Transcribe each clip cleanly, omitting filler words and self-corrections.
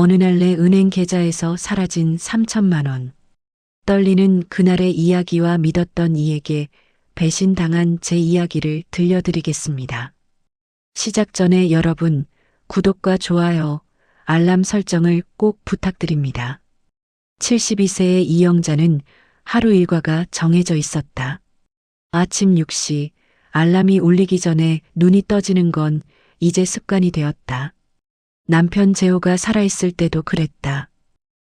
어느 날 내 은행 계좌에서 사라진 3천만 원. 떨리는 그날의 이야기와 믿었던 이에게 배신당한 제 이야기를 들려드리겠습니다. 시작 전에 여러분, 구독과 좋아요, 알람 설정을 꼭 부탁드립니다. 72세의 이영자는 하루 일과가 정해져 있었다. 아침 6시, 알람이 울리기 전에 눈이 떠지는 건 이제 습관이 되었다. 남편 재호가 살아있을 때도 그랬다.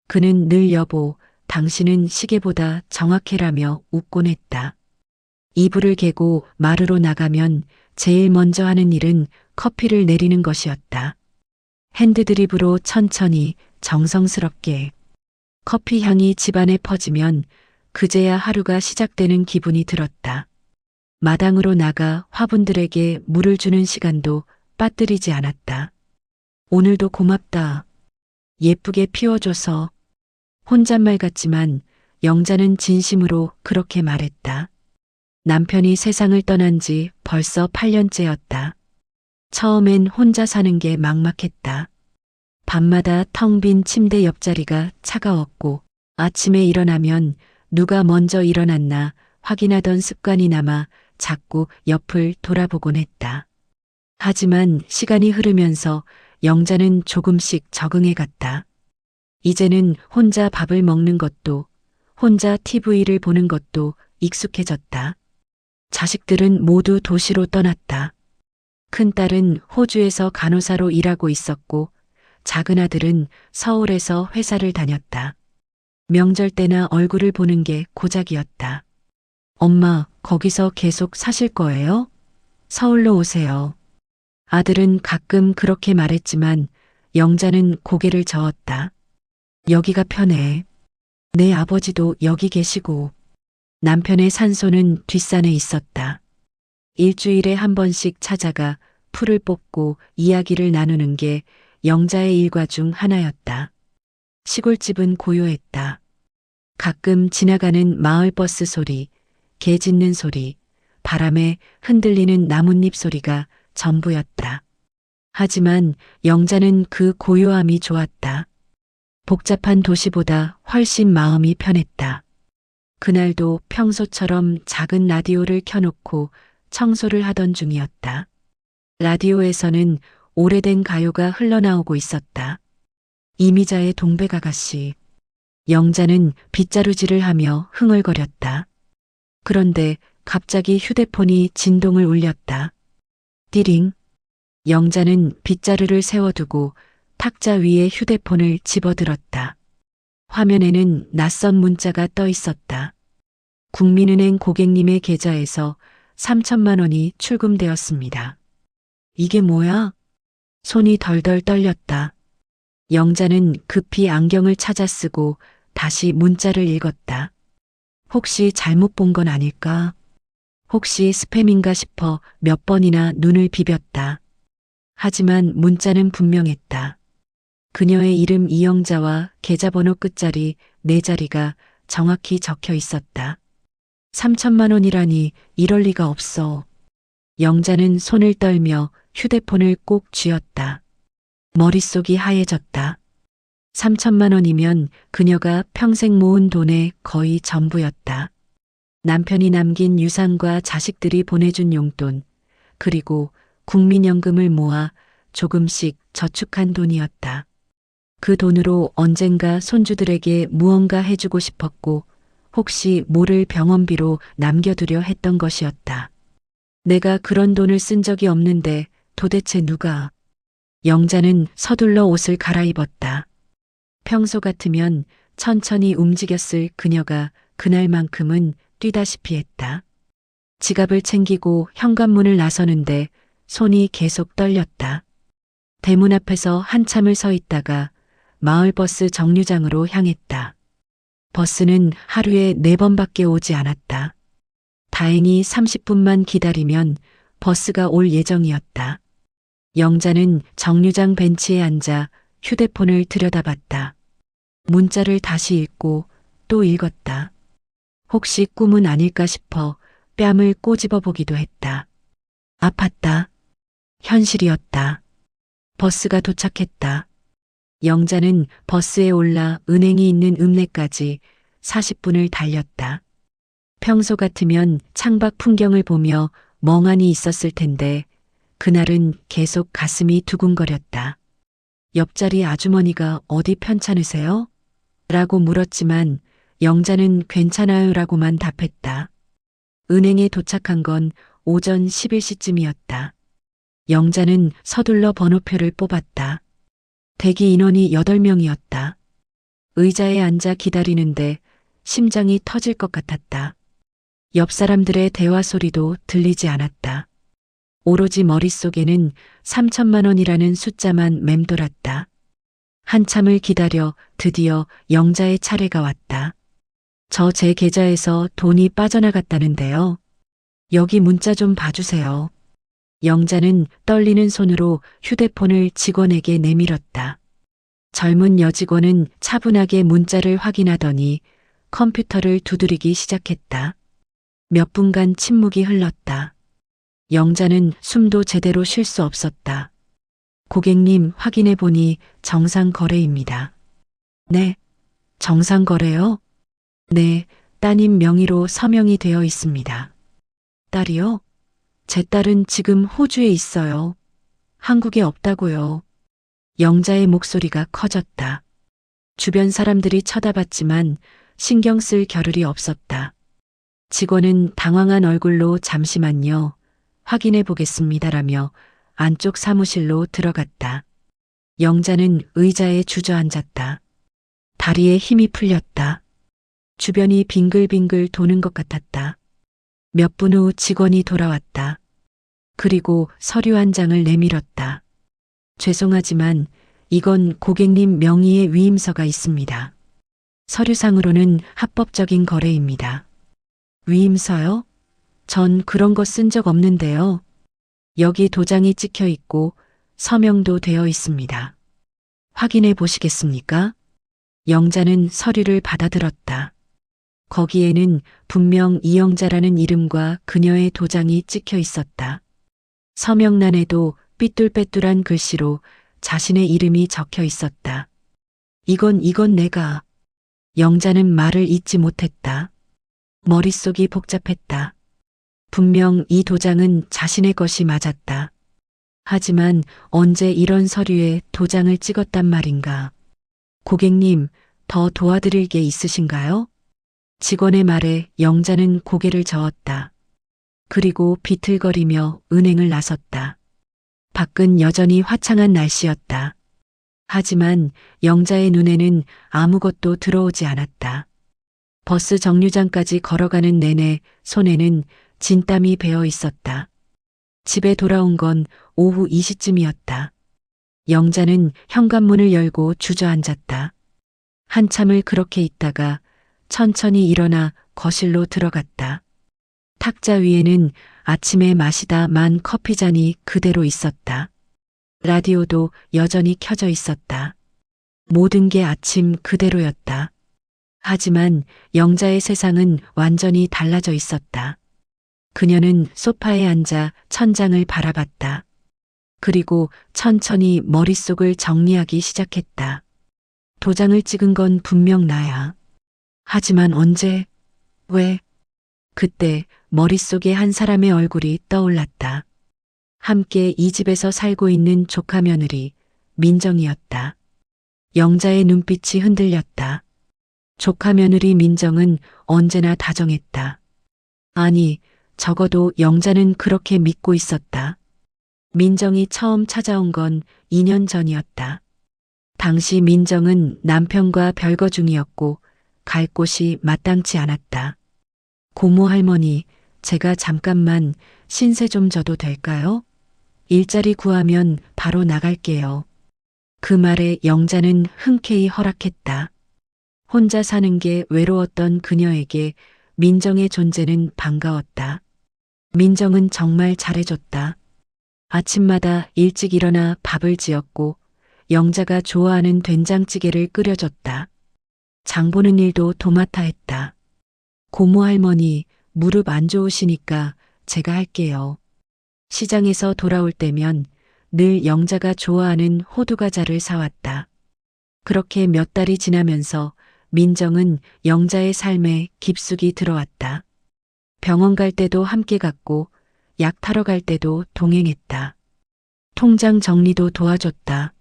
그는 늘 여보, 당신은 시계보다 정확해라며 웃곤 했다. 이불을 개고 마루로 나가면 제일 먼저 하는 일은 커피를 내리는 것이었다. 핸드드립으로 천천히 정성스럽게. 커피 향이 집안에 퍼지면 그제야 하루가 시작되는 기분이 들었다. 마당으로 나가 화분들에게 물을 주는 시간도 빠뜨리지 않았다. 오늘도 고맙다. 예쁘게 피워줘서. 혼잣말 같지만 영자는 진심으로 그렇게 말했다. 남편이 세상을 떠난 지 벌써 8년째였다. 처음엔 혼자 사는 게 막막했다. 밤마다 텅 빈 침대 옆자리가 차가웠고 아침에 일어나면 누가 먼저 일어났나 확인하던 습관이 남아 자꾸 옆을 돌아보곤 했다. 하지만 시간이 흐르면서 영자는 조금씩 적응해 갔다. 이제는 혼자 밥을 먹는 것도, 혼자 TV를 보는 것도 익숙해졌다. 자식들은 모두 도시로 떠났다. 큰딸은 호주에서 간호사로 일하고 있었고, 작은 아들은 서울에서 회사를 다녔다. 명절 때나 얼굴을 보는 게 고작이었다. 엄마, 거기서 계속 사실 거예요? 서울로 오세요. 아들은 가끔 그렇게 말했지만 영자는 고개를 저었다. 여기가 편해. 내 아버지도 여기 계시고. 남편의 산소는 뒷산에 있었다. 일주일에 한 번씩 찾아가 풀을 뽑고 이야기를 나누는 게 영자의 일과 중 하나였다. 시골집은 고요했다. 가끔 지나가는 마을버스 소리, 개 짖는 소리, 바람에 흔들리는 나뭇잎 소리가 전부였다. 하지만 영자는 그 고요함이 좋았다. 복잡한 도시보다 훨씬 마음이 편했다. 그날도 평소처럼 작은 라디오를 켜놓고 청소를 하던 중이었다. 라디오에서는 오래된 가요가 흘러나오고 있었다. 이미자의 동백아가씨. 영자는 빗자루질을 하며 흥얼거렸다. 그런데 갑자기 휴대폰이 진동을 울렸다. 띠링. 영자는 빗자루를 세워두고 탁자 위에 휴대폰을 집어들었다. 화면에는 낯선 문자가 떠 있었다. 국민은행 고객님의 계좌에서 3천만 원이 출금되었습니다. 이게 뭐야? 손이 덜덜 떨렸다. 영자는 급히 안경을 찾아 쓰고 다시 문자를 읽었다. 혹시 잘못 본 건 아닐까? 혹시 스팸인가 싶어 몇 번이나 눈을 비볐다. 하지만 문자는 분명했다. 그녀의 이름 이영자와 계좌번호 끝자리 4자리가 정확히 적혀 있었다. 3천만 원이라니 이럴 리가 없어. 영자는 손을 떨며 휴대폰을 꼭 쥐었다. 머릿속이 하얘졌다. 3천만 원이면 그녀가 평생 모은 돈의 거의 전부였다. 남편이 남긴 유산과 자식들이 보내준 용돈, 그리고 국민연금을 모아 조금씩 저축한 돈이었다. 그 돈으로 언젠가 손주들에게 무언가 해주고 싶었고 혹시 모를 병원비로 남겨두려 했던 것이었다. 내가 그런 돈을 쓴 적이 없는데 도대체 누가? 영자는 서둘러 옷을 갈아입었다. 평소 같으면 천천히 움직였을 그녀가 그날만큼은 뛰다시피 했다. 지갑을 챙기고 현관문을 나서는데 손이 계속 떨렸다. 대문 앞에서 한참을 서 있다가 마을버스 정류장으로 향했다. 버스는 하루에 4번밖에 오지 않았다. 다행히 30분만 기다리면 버스가 올 예정이었다. 영자는 정류장 벤치에 앉아 휴대폰을 들여다봤다. 문자를 다시 읽고 또 읽었다. 혹시 꿈은 아닐까 싶어 뺨을 꼬집어 보기도 했다. 아팠다. 현실이었다. 버스가 도착했다. 영자는 버스에 올라 은행이 있는 읍내까지 40분을 달렸다. 평소 같으면 창밖 풍경을 보며 멍하니 있었을 텐데 그날은 계속 가슴이 두근거렸다. 옆자리 아주머니가 어디 편찮으세요? 라고 물었지만 영자는 괜찮아요 라고만 답했다. 은행에 도착한 건 오전 11시쯤이었다. 영자는 서둘러 번호표를 뽑았다. 대기 인원이 8명이었다. 의자에 앉아 기다리는데 심장이 터질 것 같았다. 옆 사람들의 대화 소리도 들리지 않았다. 오로지 머릿속에는 3천만 원이라는 숫자만 맴돌았다. 한참을 기다려 드디어 영자의 차례가 왔다. 저 제 계좌에서 돈이 빠져나갔다는데요. 여기 문자 좀 봐주세요. 영자는 떨리는 손으로 휴대폰을 직원에게 내밀었다. 젊은 여직원은 차분하게 문자를 확인하더니 컴퓨터를 두드리기 시작했다. 몇 분간 침묵이 흘렀다. 영자는 숨도 제대로 쉴 수 없었다. 고객님 확인해 보니 정상 거래입니다. 네, 정상 거래요? 네, 따님 명의로 서명이 되어 있습니다. 딸이요? 제 딸은 지금 호주에 있어요. 한국에 없다고요. 영자의 목소리가 커졌다. 주변 사람들이 쳐다봤지만 신경 쓸 겨를이 없었다. 직원은 당황한 얼굴로 잠시만요. 확인해 보겠습니다라며 안쪽 사무실로 들어갔다. 영자는 의자에 주저앉았다. 다리에 힘이 풀렸다. 주변이 빙글빙글 도는 것 같았다. 몇 분 후 직원이 돌아왔다. 그리고 서류 한 장을 내밀었다. 죄송하지만 이건 고객님 명의의 위임서가 있습니다. 서류상으로는 합법적인 거래입니다. 위임서요? 전 그런 거 쓴 적 없는데요. 여기 도장이 찍혀 있고 서명도 되어 있습니다. 확인해 보시겠습니까? 영자는 서류를 받아들었다. 거기에는 분명 이영자라는 이름과 그녀의 도장이 찍혀 있었다. 서명란에도 삐뚤빼뚤한 글씨로 자신의 이름이 적혀 있었다. 이건 내가. 영자는 말을 잇지 못했다. 머릿속이 복잡했다. 분명 이 도장은 자신의 것이 맞았다. 하지만 언제 이런 서류에 도장을 찍었단 말인가. 고객님, 더 도와드릴 게 있으신가요? 직원의 말에 영자는 고개를 저었다. 그리고 비틀거리며 은행을 나섰다. 밖은 여전히 화창한 날씨였다. 하지만 영자의 눈에는 아무것도 들어오지 않았다. 버스 정류장까지 걸어가는 내내 손에는 진땀이 배어 있었다. 집에 돌아온 건 오후 2시쯤이었다. 영자는 현관문을 열고 주저앉았다. 한참을 그렇게 있다가 천천히 일어나 거실로 들어갔다. 탁자 위에는 아침에 마시다 만 커피잔이 그대로 있었다. 라디오도 여전히 켜져 있었다. 모든 게 아침 그대로였다. 하지만 영자의 세상은 완전히 달라져 있었다. 그녀는 소파에 앉아 천장을 바라봤다. 그리고 천천히 머릿속을 정리하기 시작했다. 도장을 찍은 건 분명 나야. 하지만 언제? 왜? 그때 머릿속에 한 사람의 얼굴이 떠올랐다. 함께 이 집에서 살고 있는 조카 며느리 민정이었다. 영자의 눈빛이 흔들렸다. 조카 며느리 민정은 언제나 다정했다. 아니, 적어도 영자는 그렇게 믿고 있었다. 민정이 처음 찾아온 건 2년 전이었다. 당시 민정은 남편과 별거 중이었고 갈 곳이 마땅치 않았다. 고모 할머니, 제가 잠깐만 신세 좀 져도 될까요? 일자리 구하면 바로 나갈게요. 그 말에 영자는 흔쾌히 허락했다. 혼자 사는 게 외로웠던 그녀에게 민정의 존재는 반가웠다. 민정은 정말 잘해줬다. 아침마다 일찍 일어나 밥을 지었고 영자가 좋아하는 된장찌개를 끓여줬다. 장 보는 일도 도맡아 했다. 고모 할머니, 무릎 안 좋으시니까 제가 할게요. 시장에서 돌아올 때면 늘 영자가 좋아하는 호두과자를 사왔다. 그렇게 몇 달이 지나면서 민정은 영자의 삶에 깊숙이 들어왔다. 병원 갈 때도 함께 갔고 약 타러 갈 때도 동행했다. 통장 정리도 도와줬다.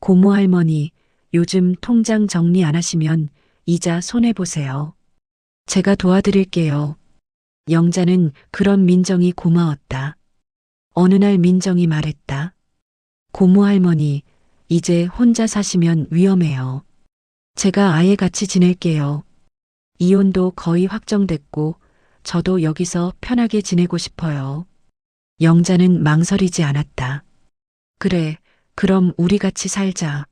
고모 할머니, 요즘 통장 정리 안 하시면 이자 손해보세요. 제가 도와드릴게요. 영자는 그런 민정이 고마웠다. 어느 날 민정이 말했다. 고모 할머니, 이제 혼자 사시면 위험해요. 제가 아예 같이 지낼게요. 이혼도 거의 확정됐고 저도 여기서 편하게 지내고 싶어요. 영자는 망설이지 않았다. 그래, 그럼 우리 같이 살자.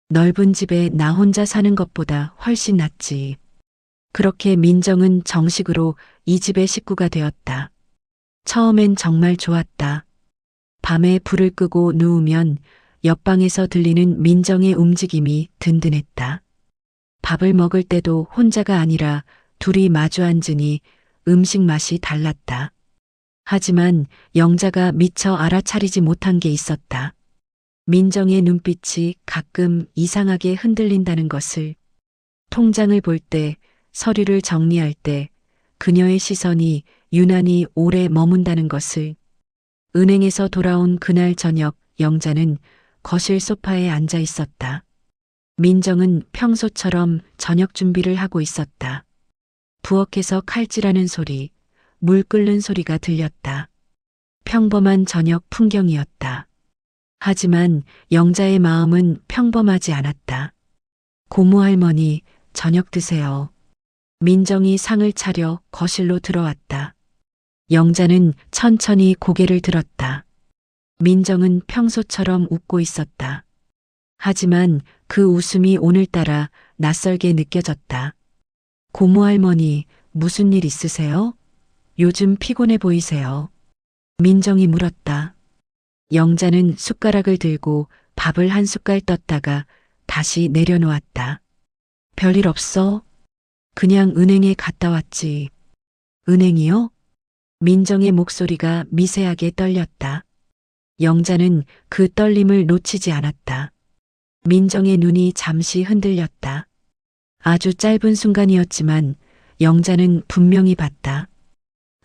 넓은 집에 나 혼자 사는 것보다 훨씬 낫지. 그렇게 민정은 정식으로 이 집의 식구가 되었다. 처음엔 정말 좋았다. 밤에 불을 끄고 누우면 옆방에서 들리는 민정의 움직임이 든든했다. 밥을 먹을 때도 혼자가 아니라 둘이 마주 앉으니 음식 맛이 달랐다. 하지만 영자가 미처 알아차리지 못한 게 있었다. 민정의 눈빛이 가끔 이상하게 흔들린다는 것을. 통장을 볼 때, 서류를 정리할 때 그녀의 시선이 유난히 오래 머문다는 것을. 은행에서 돌아온 그날 저녁 영자는 거실 소파에 앉아 있었다. 민정은 평소처럼 저녁 준비를 하고 있었다. 부엌에서 칼질하는 소리, 물 끓는 소리가 들렸다. 평범한 저녁 풍경이었다. 하지만 영자의 마음은 평범하지 않았다. 고모 할머니, 저녁 드세요. 민정이 상을 차려 거실로 들어왔다. 영자는 천천히 고개를 들었다. 민정은 평소처럼 웃고 있었다. 하지만 그 웃음이 오늘따라 낯설게 느껴졌다. 고모 할머니, 무슨 일 있으세요? 요즘 피곤해 보이세요. 민정이 물었다. 영자는 숟가락을 들고 밥을 한 숟갈 떴다가 다시 내려놓았다. 별일 없어? 그냥 은행에 갔다 왔지. 은행이요? 민정의 목소리가 미세하게 떨렸다. 영자는 그 떨림을 놓치지 않았다. 민정의 눈이 잠시 흔들렸다. 아주 짧은 순간이었지만 영자는 분명히 봤다.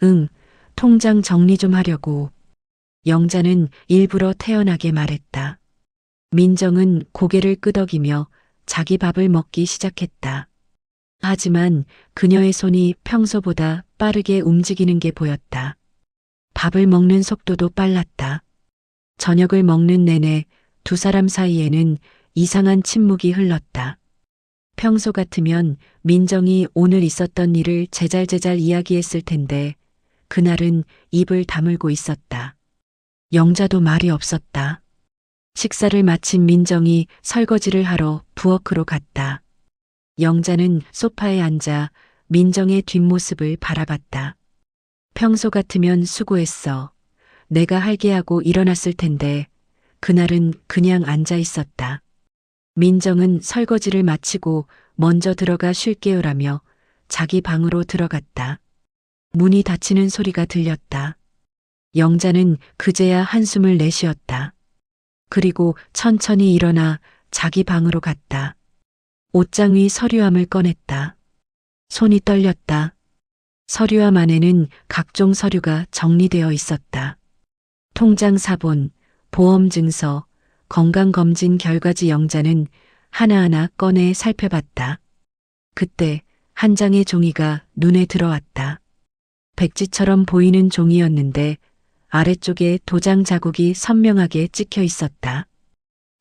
응, 통장 정리 좀 하려고. 영자는 일부러 태연하게 말했다. 민정은 고개를 끄덕이며 자기 밥을 먹기 시작했다. 하지만 그녀의 손이 평소보다 빠르게 움직이는 게 보였다. 밥을 먹는 속도도 빨랐다. 저녁을 먹는 내내 두 사람 사이에는 이상한 침묵이 흘렀다. 평소 같으면 민정이 오늘 있었던 일을 제잘제잘 이야기했을 텐데 그날은 입을 다물고 있었다. 영자도 말이 없었다. 식사를 마친 민정이 설거지를 하러 부엌으로 갔다. 영자는 소파에 앉아 민정의 뒷모습을 바라봤다. 평소 같으면 수고했어. 내가 할게 하고 일어났을 텐데 그날은 그냥 앉아 있었다. 민정은 설거지를 마치고 먼저 들어가 쉴게요라며 자기 방으로 들어갔다. 문이 닫히는 소리가 들렸다. 영자는 그제야 한숨을 내쉬었다. 그리고 천천히 일어나 자기 방으로 갔다. 옷장 위 서류함을 꺼냈다. 손이 떨렸다. 서류함 안에는 각종 서류가 정리되어 있었다. 통장 사본, 보험 증서, 건강검진 결과지. 영자는 하나하나 꺼내 살펴봤다. 그때 한 장의 종이가 눈에 들어왔다. 백지처럼 보이는 종이였는데 아래쪽에 도장 자국이 선명하게 찍혀 있었다.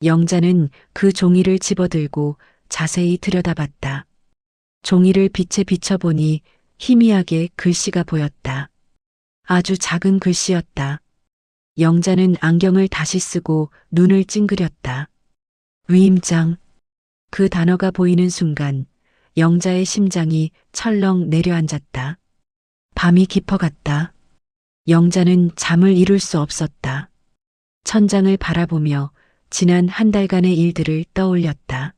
영자는 그 종이를 집어들고 자세히 들여다봤다. 종이를 빛에 비춰보니 희미하게 글씨가 보였다. 아주 작은 글씨였다. 영자는 안경을 다시 쓰고 눈을 찡그렸다. 위임장. 그 단어가 보이는 순간 영자의 심장이 철렁 내려앉았다. 밤이 깊어갔다. 영자는 잠을 이룰 수 없었다. 천장을 바라보며 지난 한 달간의 일들을 떠올렸다.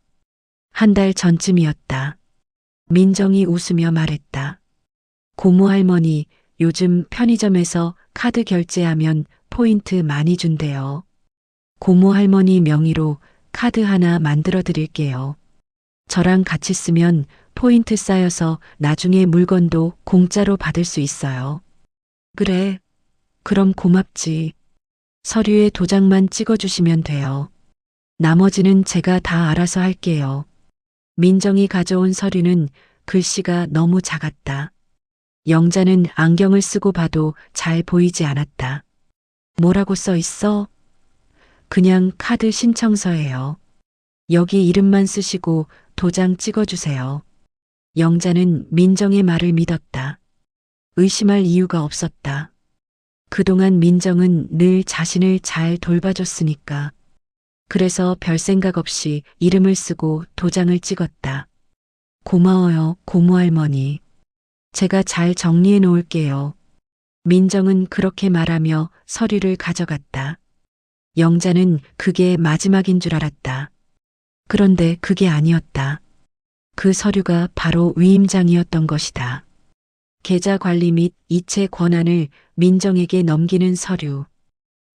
한 달 전쯤이었다. 민정이 웃으며 말했다. 고모 할머니, 요즘 편의점에서 카드 결제하면 포인트 많이 준대요. 고모 할머니 명의로 카드 하나 만들어 드릴게요. 저랑 같이 쓰면 포인트 쌓여서 나중에 물건도 공짜로 받을 수 있어요. 그래, 그럼 고맙지. 서류에 도장만 찍어주시면 돼요. 나머지는 제가 다 알아서 할게요. 민정이 가져온 서류는 글씨가 너무 작았다. 영자는 안경을 쓰고 봐도 잘 보이지 않았다. 뭐라고 써 있어? 그냥 카드 신청서예요. 여기 이름만 쓰시고 도장 찍어주세요. 영자는 민정의 말을 믿었다. 의심할 이유가 없었다. 그동안 민정은 늘 자신을 잘 돌봐줬으니까. 그래서 별 생각 없이 이름을 쓰고 도장을 찍었다. 고마워요, 고모할머니. 제가 잘 정리해 놓을게요. 민정은 그렇게 말하며 서류를 가져갔다. 영자는 그게 마지막인 줄 알았다. 그런데 그게 아니었다. 그 서류가 바로 위임장이었던 것이다. 계좌 관리 및 이체 권한을 민정에게 넘기는 서류.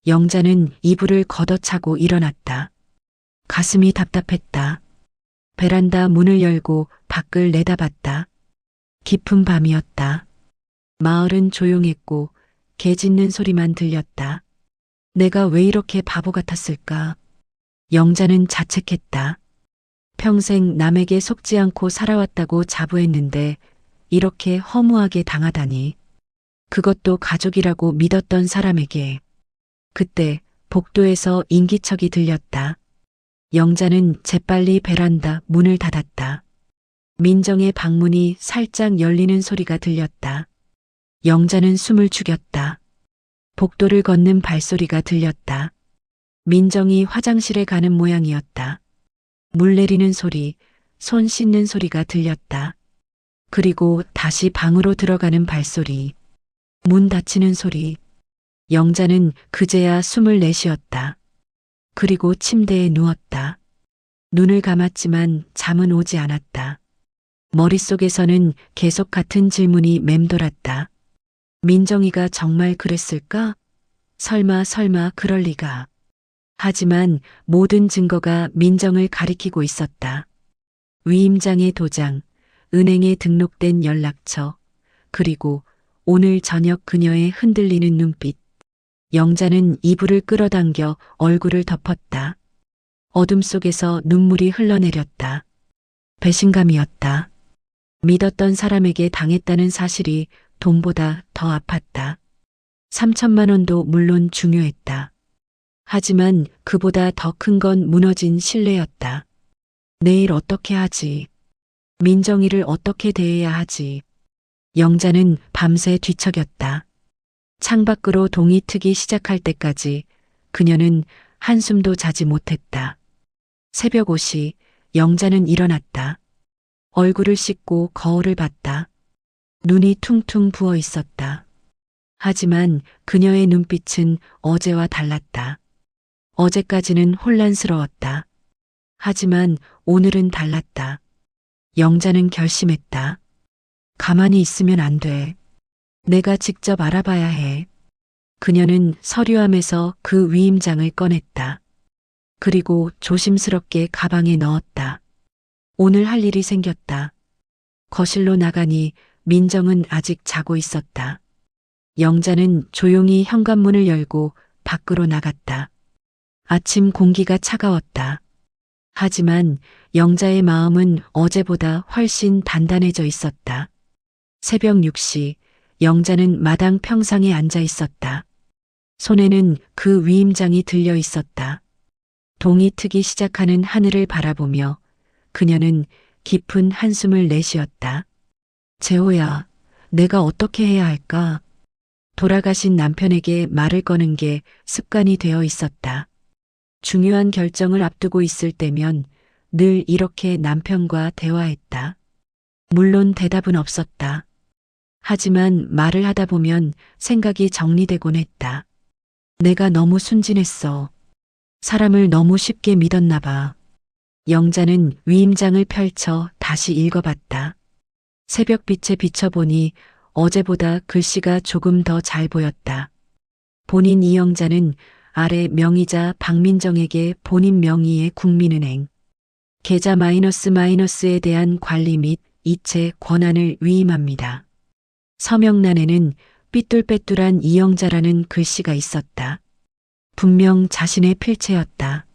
영자는 이불을 걷어차고 일어났다. 가슴이 답답했다. 베란다 문을 열고 밖을 내다봤다. 깊은 밤이었다. 마을은 조용했고 개 짖는 소리만 들렸다. 내가 왜 이렇게 바보 같았을까? 영자는 자책했다. 평생 남에게 속지 않고 살아왔다고 자부했는데 이렇게 허무하게 당하다니. 그것도 가족이라고 믿었던 사람에게. 그때 복도에서 인기척이 들렸다. 영자는 재빨리 베란다 문을 닫았다. 민정의 방문이 살짝 열리는 소리가 들렸다. 영자는 숨을 죽였다. 복도를 걷는 발소리가 들렸다. 민정이 화장실에 가는 모양이었다. 물 내리는 소리, 손 씻는 소리가 들렸다. 그리고 다시 방으로 들어가는 발소리, 문 닫히는 소리. 영자는 그제야 숨을 내쉬었다. 그리고 침대에 누웠다. 눈을 감았지만 잠은 오지 않았다. 머릿속에서는 계속 같은 질문이 맴돌았다. 민정이가 정말 그랬을까? 설마 그럴 리가. 하지만 모든 증거가 민정을 가리키고 있었다. 위임장의 도장, 은행에 등록된 연락처, 그리고 오늘 저녁 그녀의 흔들리는 눈빛. 영자는 이불을 끌어당겨 얼굴을 덮었다. 어둠 속에서 눈물이 흘러내렸다. 배신감이었다. 믿었던 사람에게 당했다는 사실이 돈보다 더 아팠다. 3천만 원도 물론 중요했다. 하지만 그보다 더 큰 건 무너진 신뢰였다. 내일 어떻게 하지? 민정이를 어떻게 대해야 하지? 영자는 밤새 뒤척였다. 창밖으로 동이 트기 시작할 때까지 그녀는 한숨도 자지 못했다. 새벽 5시 영자는 일어났다. 얼굴을 씻고 거울을 봤다. 눈이 퉁퉁 부어 있었다. 하지만 그녀의 눈빛은 어제와 달랐다. 어제까지는 혼란스러웠다. 하지만 오늘은 달랐다. 영자는 결심했다. 가만히 있으면 안 돼. 내가 직접 알아봐야 해. 그녀는 서류함에서 그 위임장을 꺼냈다. 그리고 조심스럽게 가방에 넣었다. 오늘 할 일이 생겼다. 거실로 나가니 민정은 아직 자고 있었다. 영자는 조용히 현관문을 열고 밖으로 나갔다. 아침 공기가 차가웠다. 하지만 영자의 마음은 어제보다 훨씬 단단해져 있었다. 새벽 6시 영자는 마당 평상에 앉아 있었다. 손에는 그 위임장이 들려 있었다. 동이 트기 시작하는 하늘을 바라보며 그녀는 깊은 한숨을 내쉬었다. 재호야, 내가 어떻게 해야 할까? 돌아가신 남편에게 말을 거는 게 습관이 되어 있었다. 중요한 결정을 앞두고 있을 때면 늘 이렇게 남편과 대화했다. 물론 대답은 없었다. 하지만 말을 하다 보면 생각이 정리되곤 했다. 내가 너무 순진했어. 사람을 너무 쉽게 믿었나 봐. 영자는 위임장을 펼쳐 다시 읽어봤다. 새벽빛에 비춰보니 어제보다 글씨가 조금 더 잘 보였다. 본인 이영자는 아래 명의자 박민정에게 본인 명의의 국민은행 계좌 마이너스에 대한 관리 및 이체 권한을 위임합니다. 서명란에는 삐뚤빼뚤한 이영자라는 글씨가 있었다. 분명 자신의 필체였다.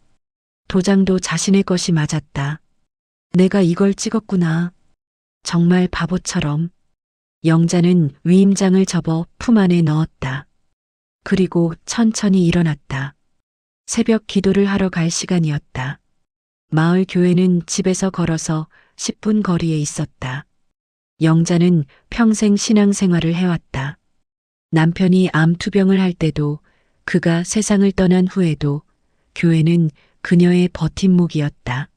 도장도 자신의 것이 맞았다. 내가 이걸 찍었구나. 정말 바보처럼. 영자는 위임장을 접어 품 안에 넣었다. 그리고 천천히 일어났다. 새벽 기도를 하러 갈 시간이었다. 마을 교회는 집에서 걸어서 10분 거리에 있었다. 영자는 평생 신앙생활을 해왔다. 남편이 암투병을 할 때도 그가 세상을 떠난 후에도 교회는 그녀의 버팀목이었다.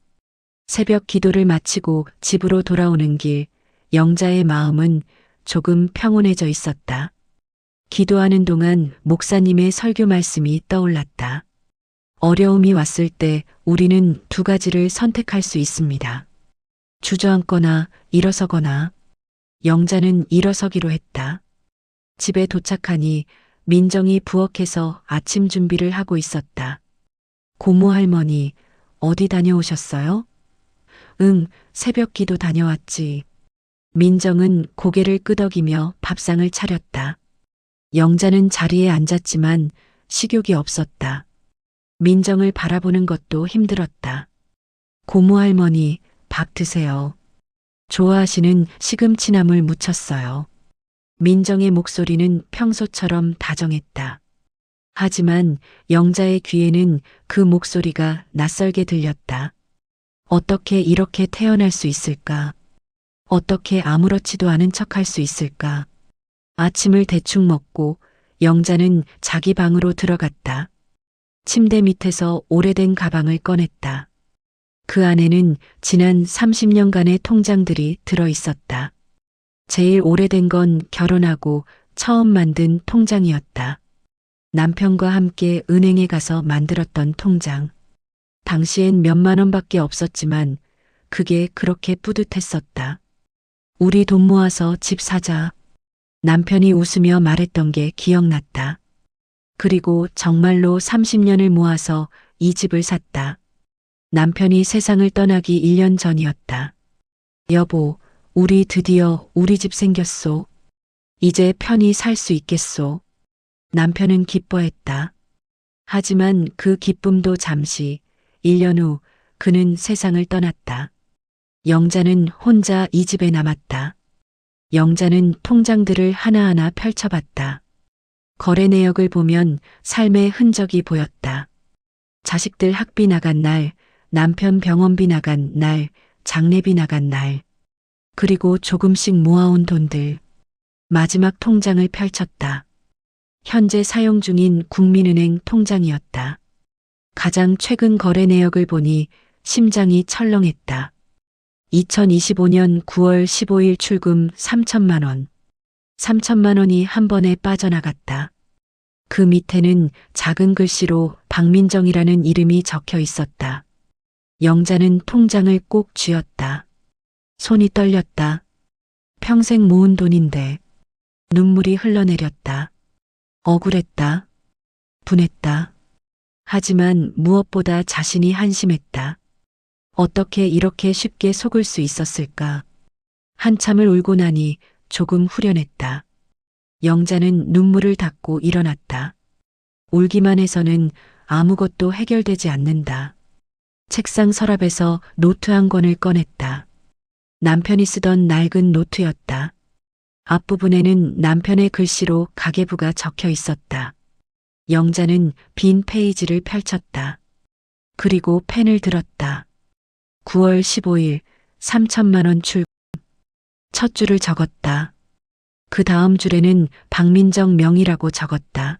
새벽 기도를 마치고 집으로 돌아오는 길 영자의 마음은 조금 평온해져 있었다. 기도하는 동안 목사님의 설교 말씀이 떠올랐다. 어려움이 왔을 때 우리는 두 가지를 선택할 수 있습니다. 주저앉거나 일어서거나. 영자는 일어서기로 했다. 집에 도착하니 민정이 부엌에서 아침 준비를 하고 있었다. 고모 할머니, 어디 다녀오셨어요? 응, 새벽 기도 다녀왔지. 민정은 고개를 끄덕이며 밥상을 차렸다. 영자는 자리에 앉았지만 식욕이 없었다. 민정을 바라보는 것도 힘들었다. 고모 할머니, 밥 드세요. 좋아하시는 시금치나물 무쳤어요. 민정의 목소리는 평소처럼 다정했다. 하지만 영자의 귀에는 그 목소리가 낯설게 들렸다. 어떻게 이렇게 태어날 수 있을까? 어떻게 아무렇지도 않은 척할 수 있을까? 아침을 대충 먹고 영자는 자기 방으로 들어갔다. 침대 밑에서 오래된 가방을 꺼냈다. 그 안에는 지난 30년간의 통장들이 들어 있었다. 제일 오래된 건 결혼하고 처음 만든 통장이었다. 남편과 함께 은행에 가서 만들었던 통장. 당시엔 몇만 원밖에 없었지만 그게 그렇게 뿌듯했었다. 우리 돈 모아서 집 사자. 남편이 웃으며 말했던 게 기억났다. 그리고 정말로 30년을 모아서 이 집을 샀다. 남편이 세상을 떠나기 1년 전이었다. 여보, 우리 드디어 우리 집 생겼소. 이제 편히 살 수 있겠소. 남편은 기뻐했다. 하지만 그 기쁨도 잠시, 1년 후 그는 세상을 떠났다. 영자는 혼자 이 집에 남았다. 영자는 통장들을 하나하나 펼쳐봤다. 거래 내역을 보면 삶의 흔적이 보였다. 자식들 학비 나간 날, 남편 병원비 나간 날, 장례비 나간 날, 그리고 조금씩 모아온 돈들. 마지막 통장을 펼쳤다. 현재 사용 중인 국민은행 통장이었다. 가장 최근 거래 내역을 보니 심장이 철렁했다. 2025년 9월 15일 출금 3천만 원. 3천만 원이 한 번에 빠져나갔다. 그 밑에는 작은 글씨로 박민정이라는 이름이 적혀 있었다. 영자는 통장을 꼭 쥐었다. 손이 떨렸다. 평생 모은 돈인데. 눈물이 흘러내렸다. 억울했다. 분했다. 하지만 무엇보다 자신이 한심했다. 어떻게 이렇게 쉽게 속을 수 있었을까? 한참을 울고 나니 조금 후련했다. 영자는 눈물을 닦고 일어났다. 울기만 해서는 아무것도 해결되지 않는다. 책상 서랍에서 노트 한 권을 꺼냈다. 남편이 쓰던 낡은 노트였다. 앞부분에는 남편의 글씨로 가계부가 적혀 있었다. 영자는 빈 페이지를 펼쳤다. 그리고 펜을 들었다. 9월 15일 3천만 원 출금. 첫 줄을 적었다. 그 다음 줄에는 박민정 명의라고 적었다.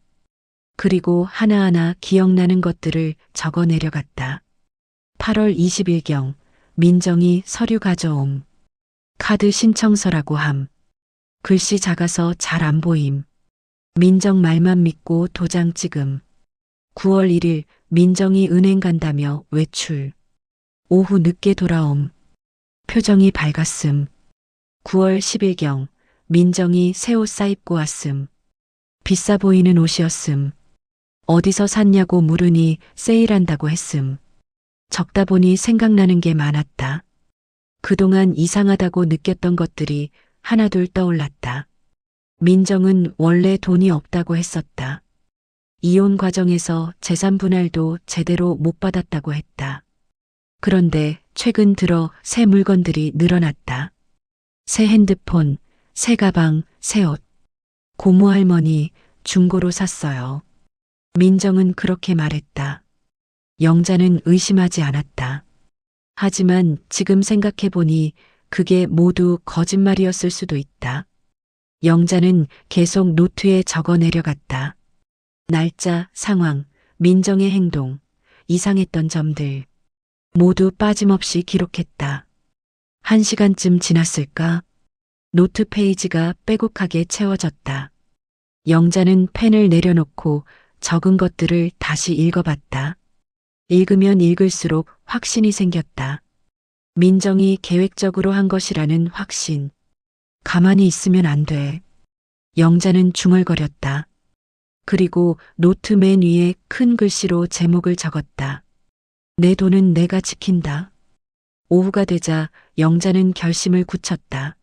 그리고 하나하나 기억나는 것들을 적어 내려갔다. 8월 20일경 민정이 서류 가져옴. 카드 신청서라고 함. 글씨 작아서 잘 안 보임. 민정 말만 믿고 도장 찍음. 9월 1일 민정이 은행 간다며 외출. 오후 늦게 돌아옴. 표정이 밝았음. 9월 10일경 민정이 새 옷 싸입고 왔음. 비싸 보이는 옷이었음. 어디서 샀냐고 물으니 세일한다고 했음. 적다 보니 생각나는 게 많았다. 그동안 이상하다고 느꼈던 것들이 하나둘 떠올랐다. 민정은 원래 돈이 없다고 했었다. 이혼 과정에서 재산 분할도 제대로 못 받았다고 했다. 그런데 최근 들어 새 물건들이 늘어났다. 새 핸드폰, 새 가방, 새 옷. 고모 할머니 중고로 샀어요. 민정은 그렇게 말했다. 영자는 의심하지 않았다. 하지만 지금 생각해보니 그게 모두 거짓말이었을 수도 있다. 영자는 계속 노트에 적어 내려갔다. 날짜, 상황, 민정의 행동, 이상했던 점들 모두 빠짐없이 기록했다. 1시간쯤 지났을까? 노트 페이지가 빼곡하게 채워졌다. 영자는 펜을 내려놓고 적은 것들을 다시 읽어봤다. 읽으면 읽을수록 확신이 생겼다. 민정이 계획적으로 한 것이라는 확신. 가만히 있으면 안 돼. 영자는 중얼거렸다. 그리고 노트 맨 위에 큰 글씨로 제목을 적었다. 내 돈은 내가 지킨다. 오후가 되자 영자는 결심을 굳혔다.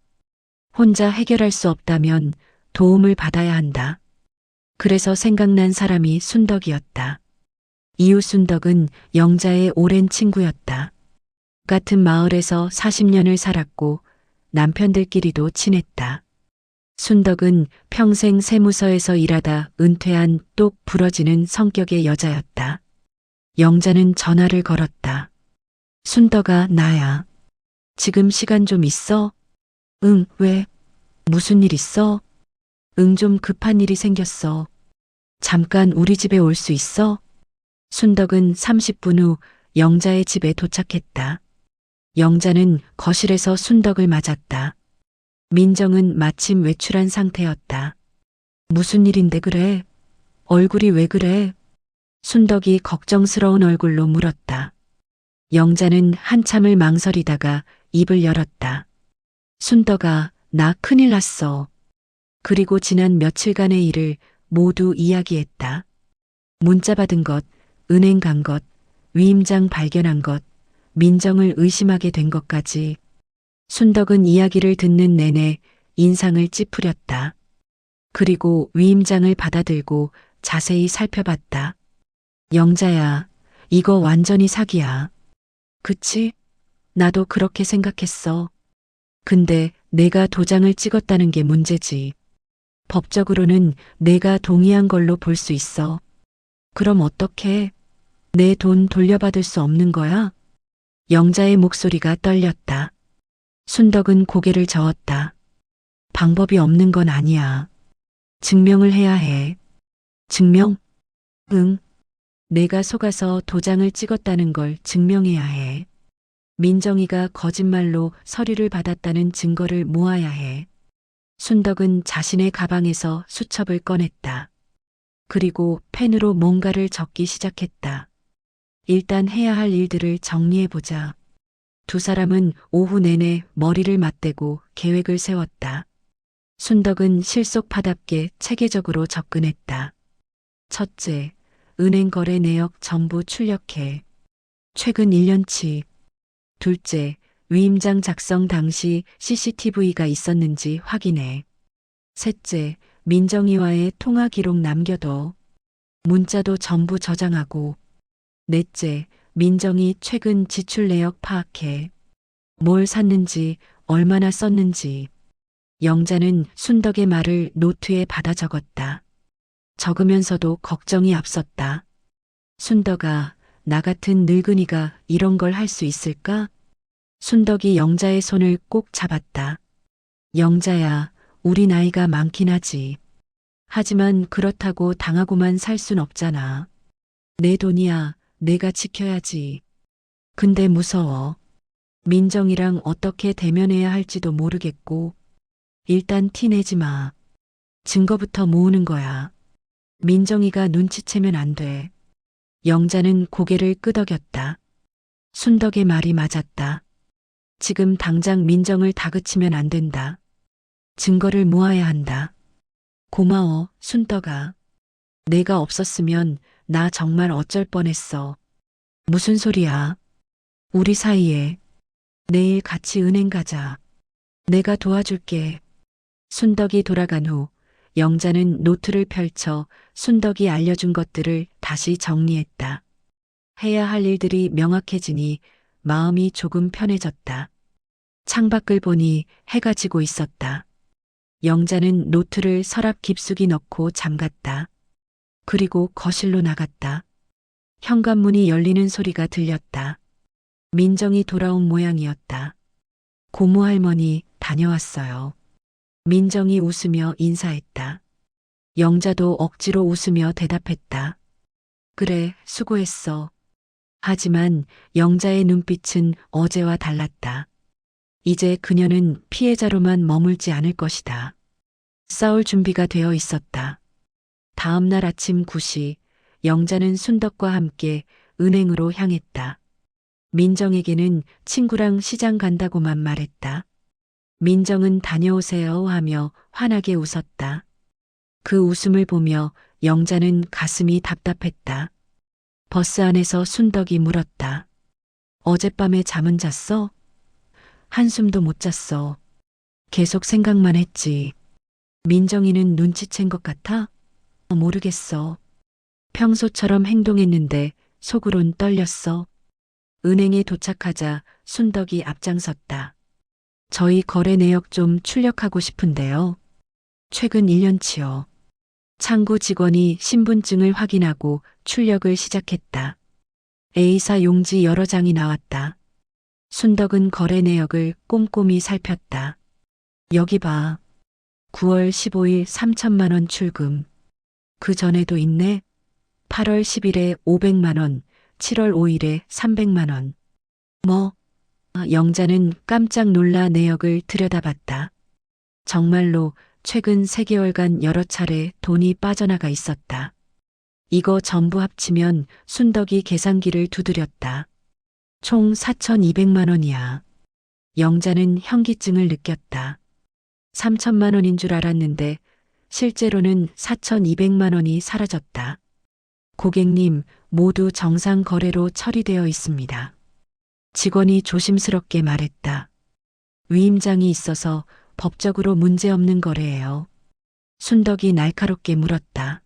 혼자 해결할 수 없다면 도움을 받아야 한다. 그래서 생각난 사람이 순덕이었다. 이웃 순덕은 영자의 오랜 친구였다. 같은 마을에서 40년을 살았고 남편들끼리도 친했다. 순덕은 평생 세무서에서 일하다 은퇴한 똑 부러지는 성격의 여자였다. 영자는 전화를 걸었다. 순덕아, 나야. 지금 시간 좀 있어? 응, 왜? 무슨 일 있어? 응, 좀 급한 일이 생겼어. 잠깐 우리 집에 올 수 있어? 순덕은 30분 후 영자의 집에 도착했다. 영자는 거실에서 순덕을 맞았다. 민정은 마침 외출한 상태였다. 무슨 일인데 그래? 얼굴이 왜 그래? 순덕이 걱정스러운 얼굴로 물었다. 영자는 한참을 망설이다가 입을 열었다. 순덕아, 나 큰일 났어. 그리고 지난 며칠간의 일을 모두 이야기했다. 문자 받은 것, 은행 간 것, 위임장 발견한 것, 민정을 의심하게 된 것까지. 순덕은 이야기를 듣는 내내 인상을 찌푸렸다. 그리고 위임장을 받아들고 자세히 살펴봤다. 영자야, 이거 완전히 사기야. 그치? 나도 그렇게 생각했어. 근데 내가 도장을 찍었다는 게 문제지. 법적으로는 내가 동의한 걸로 볼 수 있어. 그럼 어떡해? 내 돈 돌려받을 수 없는 거야? 영자의 목소리가 떨렸다. 순덕은 고개를 저었다. 방법이 없는 건 아니야. 증명을 해야 해. 증명? 응. 내가 속아서 도장을 찍었다는 걸 증명해야 해. 민정이가 거짓말로 서류를 받았다는 증거를 모아야 해. 순덕은 자신의 가방에서 수첩을 꺼냈다. 그리고 펜으로 뭔가를 적기 시작했다. 일단 해야 할 일들을 정리해보자. 두 사람은 오후 내내 머리를 맞대고 계획을 세웠다. 순덕은 실속파답게 체계적으로 접근했다. 첫째, 은행 거래 내역 전부 출력해. 최근 1년치. 둘째, 위임장 작성 당시 CCTV가 있었는지 확인해. 셋째, 민정이와의 통화 기록 남겨둬. 문자도 전부 저장하고. 넷째, 민정이 최근 지출 내역 파악해. 뭘 샀는지, 얼마나 썼는지. 영자는 순덕의 말을 노트에 받아 적었다. 적으면서도 걱정이 앞섰다. 순덕아, 나 같은 늙은이가 이런 걸 할 수 있을까? 순덕이 영자의 손을 꼭 잡았다. 영자야, 우리 나이가 많긴 하지. 하지만 그렇다고 당하고만 살 순 없잖아. 내 돈이야, 내가 지켜야지. 근데 무서워. 민정이랑 어떻게 대면해야 할지도 모르겠고. 일단 티 내지 마. 증거부터 모으는 거야. 민정이가 눈치채면 안 돼. 영자는 고개를 끄덕였다. 순덕의 말이 맞았다. 지금 당장 민정을 다그치면 안 된다. 증거를 모아야 한다. 고마워, 순덕아. 내가 없었으면 나 정말 어쩔 뻔했어. 무슨 소리야? 우리 사이에. 내일 같이 은행 가자. 내가 도와줄게. 순덕이 돌아간 후 영자는 노트를 펼쳐 순덕이 알려준 것들을 다시 정리했다. 해야 할 일들이 명확해지니 마음이 조금 편해졌다. 창밖을 보니 해가 지고 있었다. 영자는 노트를 서랍 깊숙이 넣고 잠갔다. 그리고 거실로 나갔다. 현관문이 열리는 소리가 들렸다. 민정이 돌아온 모양이었다. 고모 할머니 다녀왔어요. 민정이 웃으며 인사했다. 영자도 억지로 웃으며 대답했다. 그래, 수고했어. 하지만 영자의 눈빛은 어제와 달랐다. 이제 그녀는 피해자로만 머물지 않을 것이다. 싸울 준비가 되어 있었다. 다음 날 아침 9시 영자는 순덕과 함께 은행으로 향했다. 민정에게는 친구랑 시장 간다고만 말했다. 민정은 다녀오세요 하며 환하게 웃었다. 그 웃음을 보며 영자는 가슴이 답답했다. 버스 안에서 순덕이 물었다. 어젯밤에 잠은 잤어? 한숨도 못 잤어. 계속 생각만 했지. 민정이는 눈치챈 것 같아? 모르겠어. 평소처럼 행동했는데 속으론 떨렸어. 은행에 도착하자 순덕이 앞장섰다. 저희 거래 내역 좀 출력하고 싶은데요. 최근 1년치요. 창구 직원이 신분증을 확인하고 출력을 시작했다. A사 용지 여러 장이 나왔다. 순덕은 거래 내역을 꼼꼼히 살폈다. 여기 봐. 9월 15일 3천만 원 출금. 그 전에도 있네. 8월 10일에 500만 원, 7월 5일에 300만 원. 뭐? 영자는 깜짝 놀라 내역을 들여다봤다. 정말로 최근 3개월간 여러 차례 돈이 빠져나가 있었다. 이거 전부 합치면 순덕이 계산기를 두드렸다. 총 4,200만 원이야. 영자는 현기증을 느꼈다. 3천만 원인 줄 알았는데 실제로는 4,200만 원이 사라졌다. 고객님, 모두 정상 거래로 처리되어 있습니다. 직원이 조심스럽게 말했다. 위임장이 있어서 법적으로 문제없는 거래예요. 순덕이 날카롭게 물었다.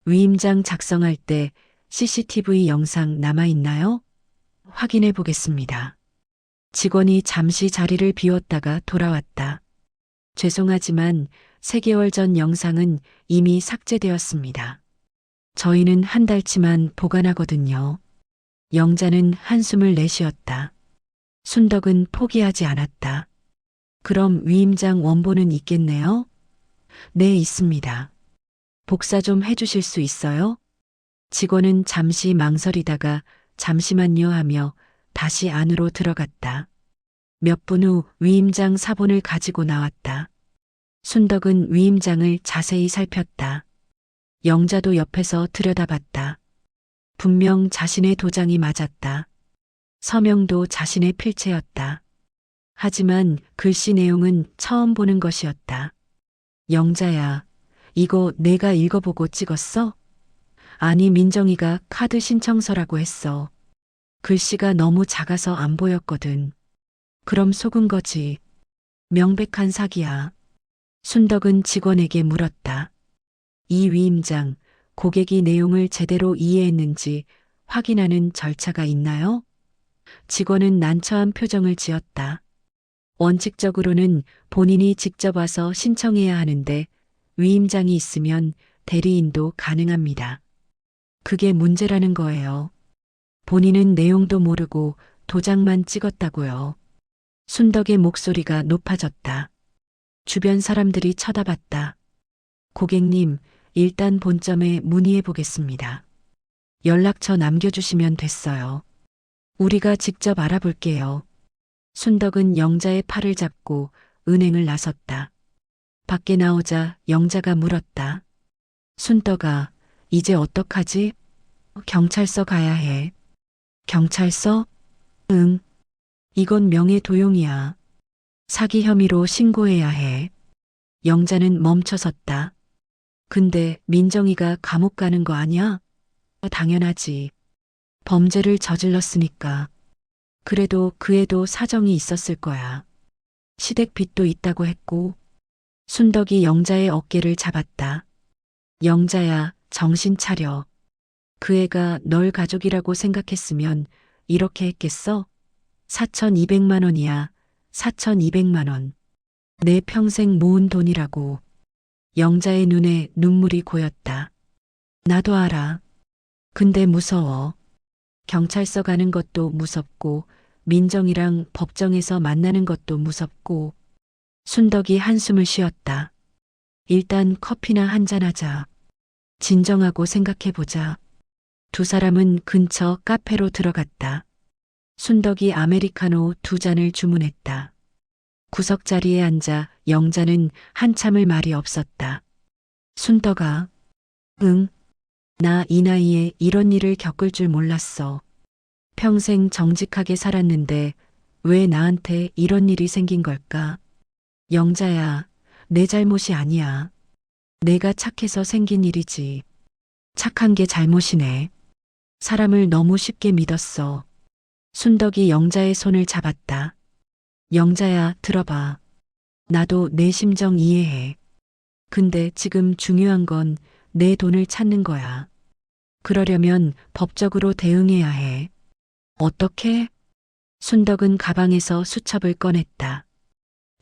위임장 작성할 때 CCTV 영상 남아있나요? 확인해 보겠습니다. 직원이 잠시 자리를 비웠다가 돌아왔다. 죄송하지만 3개월 전 영상은 이미 삭제되었습니다. 저희는 한 달치만 보관하거든요. 영자는 한숨을 내쉬었다. 순덕은 포기하지 않았다. 그럼 위임장 원본은 있겠네요? 네, 있습니다. 복사 좀 해주실 수 있어요? 직원은 잠시 망설이다가 잠시만요 하며 다시 안으로 들어갔다. 몇 분 후 위임장 사본을 가지고 나왔다. 순덕은 위임장을 자세히 살폈다. 영자도 옆에서 들여다봤다. 분명 자신의 도장이 맞았다. 서명도 자신의 필체였다. 하지만 글씨 내용은 처음 보는 것이었다. 영자야, 이거 내가 읽어보고 찍었어? 아니, 민정이가 카드 신청서라고 했어. 글씨가 너무 작아서 안 보였거든. 그럼 속은 거지. 명백한 사기야. 순덕은 직원에게 물었다. 이 위임장, 고객이 내용을 제대로 이해했는지 확인하는 절차가 있나요? 직원은 난처한 표정을 지었다. 원칙적으로는 본인이 직접 와서 신청해야 하는데 위임장이 있으면 대리인도 가능합니다. 그게 문제라는 거예요. 본인은 내용도 모르고 도장만 찍었다고요. 순덕의 목소리가 높아졌다. 주변 사람들이 쳐다봤다. 고객님, 일단 본점에 문의해 보겠습니다. 연락처 남겨주시면 됐어요. 우리가 직접 알아볼게요. 순덕은 영자의 팔을 잡고 은행을 나섰다. 밖에 나오자 영자가 물었다. 순덕아, 이제 어떡하지? 경찰서 가야 해. 경찰서? 응. 이건 명예도용이야. 사기 혐의로 신고해야 해. 영자는 멈춰섰다. 근데 민정이가 감옥 가는 거 아니야? 당연하지. 범죄를 저질렀으니까. 그래도 그에도 사정이 있었을 거야. 시댁 빚도 있다고 했고. 순덕이 영자의 어깨를 잡았다. 영자야, 정신 차려. 그 애가 널 가족이라고 생각했으면 이렇게 했겠어? 4,200만 원이야. 4,200만 원. 내 평생 모은 돈이라고. 영자의 눈에 눈물이 고였다. 나도 알아. 근데 무서워. 경찰서 가는 것도 무섭고, 민정이랑 법정에서 만나는 것도 무섭고. 순덕이 한숨을 쉬었다. 일단 커피나 한잔하자. 진정하고 생각해보자. 두 사람은 근처 카페로 들어갔다. 순덕이 아메리카노 2잔을 주문했다. 구석 자리에 앉아 영자는 한참을 말이 없었다. 순덕아, 응, 나 이 나이에 이런 일을 겪을 줄 몰랐어. 평생 정직하게 살았는데 왜 나한테 이런 일이 생긴 걸까? 영자야, 내 잘못이 아니야. 내가 착해서 생긴 일이지. 착한 게 잘못이네. 사람을 너무 쉽게 믿었어. 순덕이 영자의 손을 잡았다. 영자야, 들어봐. 나도 내 심정 이해해. 근데 지금 중요한 건 내 돈을 찾는 거야. 그러려면 법적으로 대응해야 해. 어떻게? 순덕은 가방에서 수첩을 꺼냈다.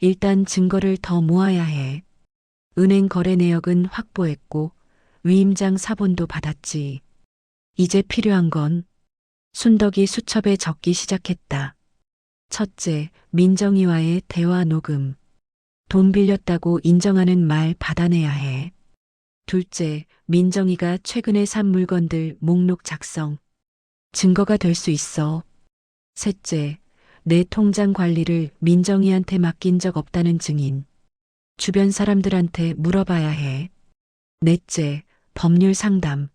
일단 증거를 더 모아야 해. 은행 거래 내역은 확보했고 위임장 사본도 받았지. 이제 필요한 건 순덕이 수첩에 적기 시작했다. 첫째, 민정이와의 대화 녹음. 돈 빌렸다고 인정하는 말 받아내야 해. 둘째, 민정이가 최근에 산 물건들 목록 작성. 증거가 될 수 있어. 셋째, 내 통장 관리를 민정이한테 맡긴 적 없다는 증인. 주변 사람들한테 물어봐야 해. 넷째, 법률 상담.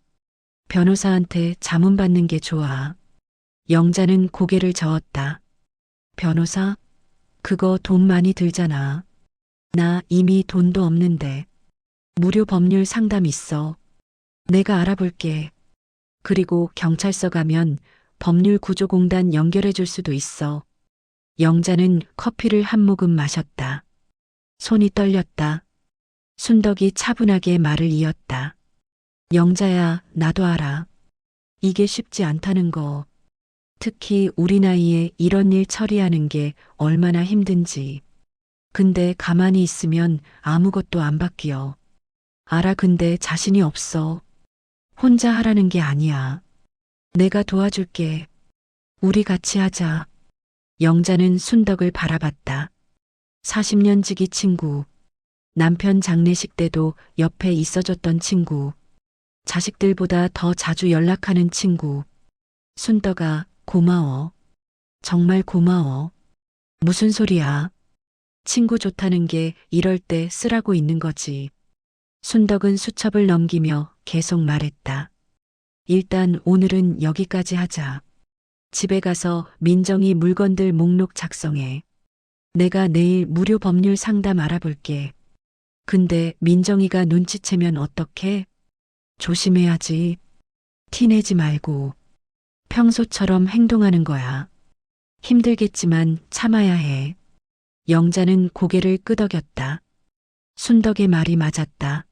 변호사한테 자문 받는 게 좋아. 영자는 고개를 저었다. 변호사? 그거 돈 많이 들잖아. 나 이미 돈도 없는데. 무료 법률 상담 있어. 내가 알아볼게. 그리고 경찰서 가면 법률구조공단 연결해 줄 수도 있어. 영자는 커피를 한 모금 마셨다. 손이 떨렸다. 순덕이 차분하게 말을 이었다. 영자야, 나도 알아. 이게 쉽지 않다는 거. 특히 우리 나이에 이런 일 처리하는 게 얼마나 힘든지. 근데 가만히 있으면 아무것도 안 바뀌어. 알아, 근데 자신이 없어. 혼자 하라는 게 아니야. 내가 도와줄게. 우리 같이 하자. 영자는 순덕을 바라봤다. 40년 지기 친구. 남편 장례식 때도 옆에 있어줬던 친구. 자식들보다 더 자주 연락하는 친구. 순덕아, 고마워. 정말 고마워. 무슨 소리야? 친구 좋다는 게 이럴 때 쓰라고 있는 거지. 순덕은 수첩을 넘기며 계속 말했다. 일단 오늘은 여기까지 하자. 집에 가서 민정이 물건들 목록 작성해. 내가 내일 무료 법률 상담 알아볼게. 근데 민정이가 눈치채면 어떡해? 조심해야지. 티내지 말고. 평소처럼 행동하는 거야. 힘들겠지만 참아야 해. 영자는 고개를 끄덕였다. 순덕의 말이 맞았다.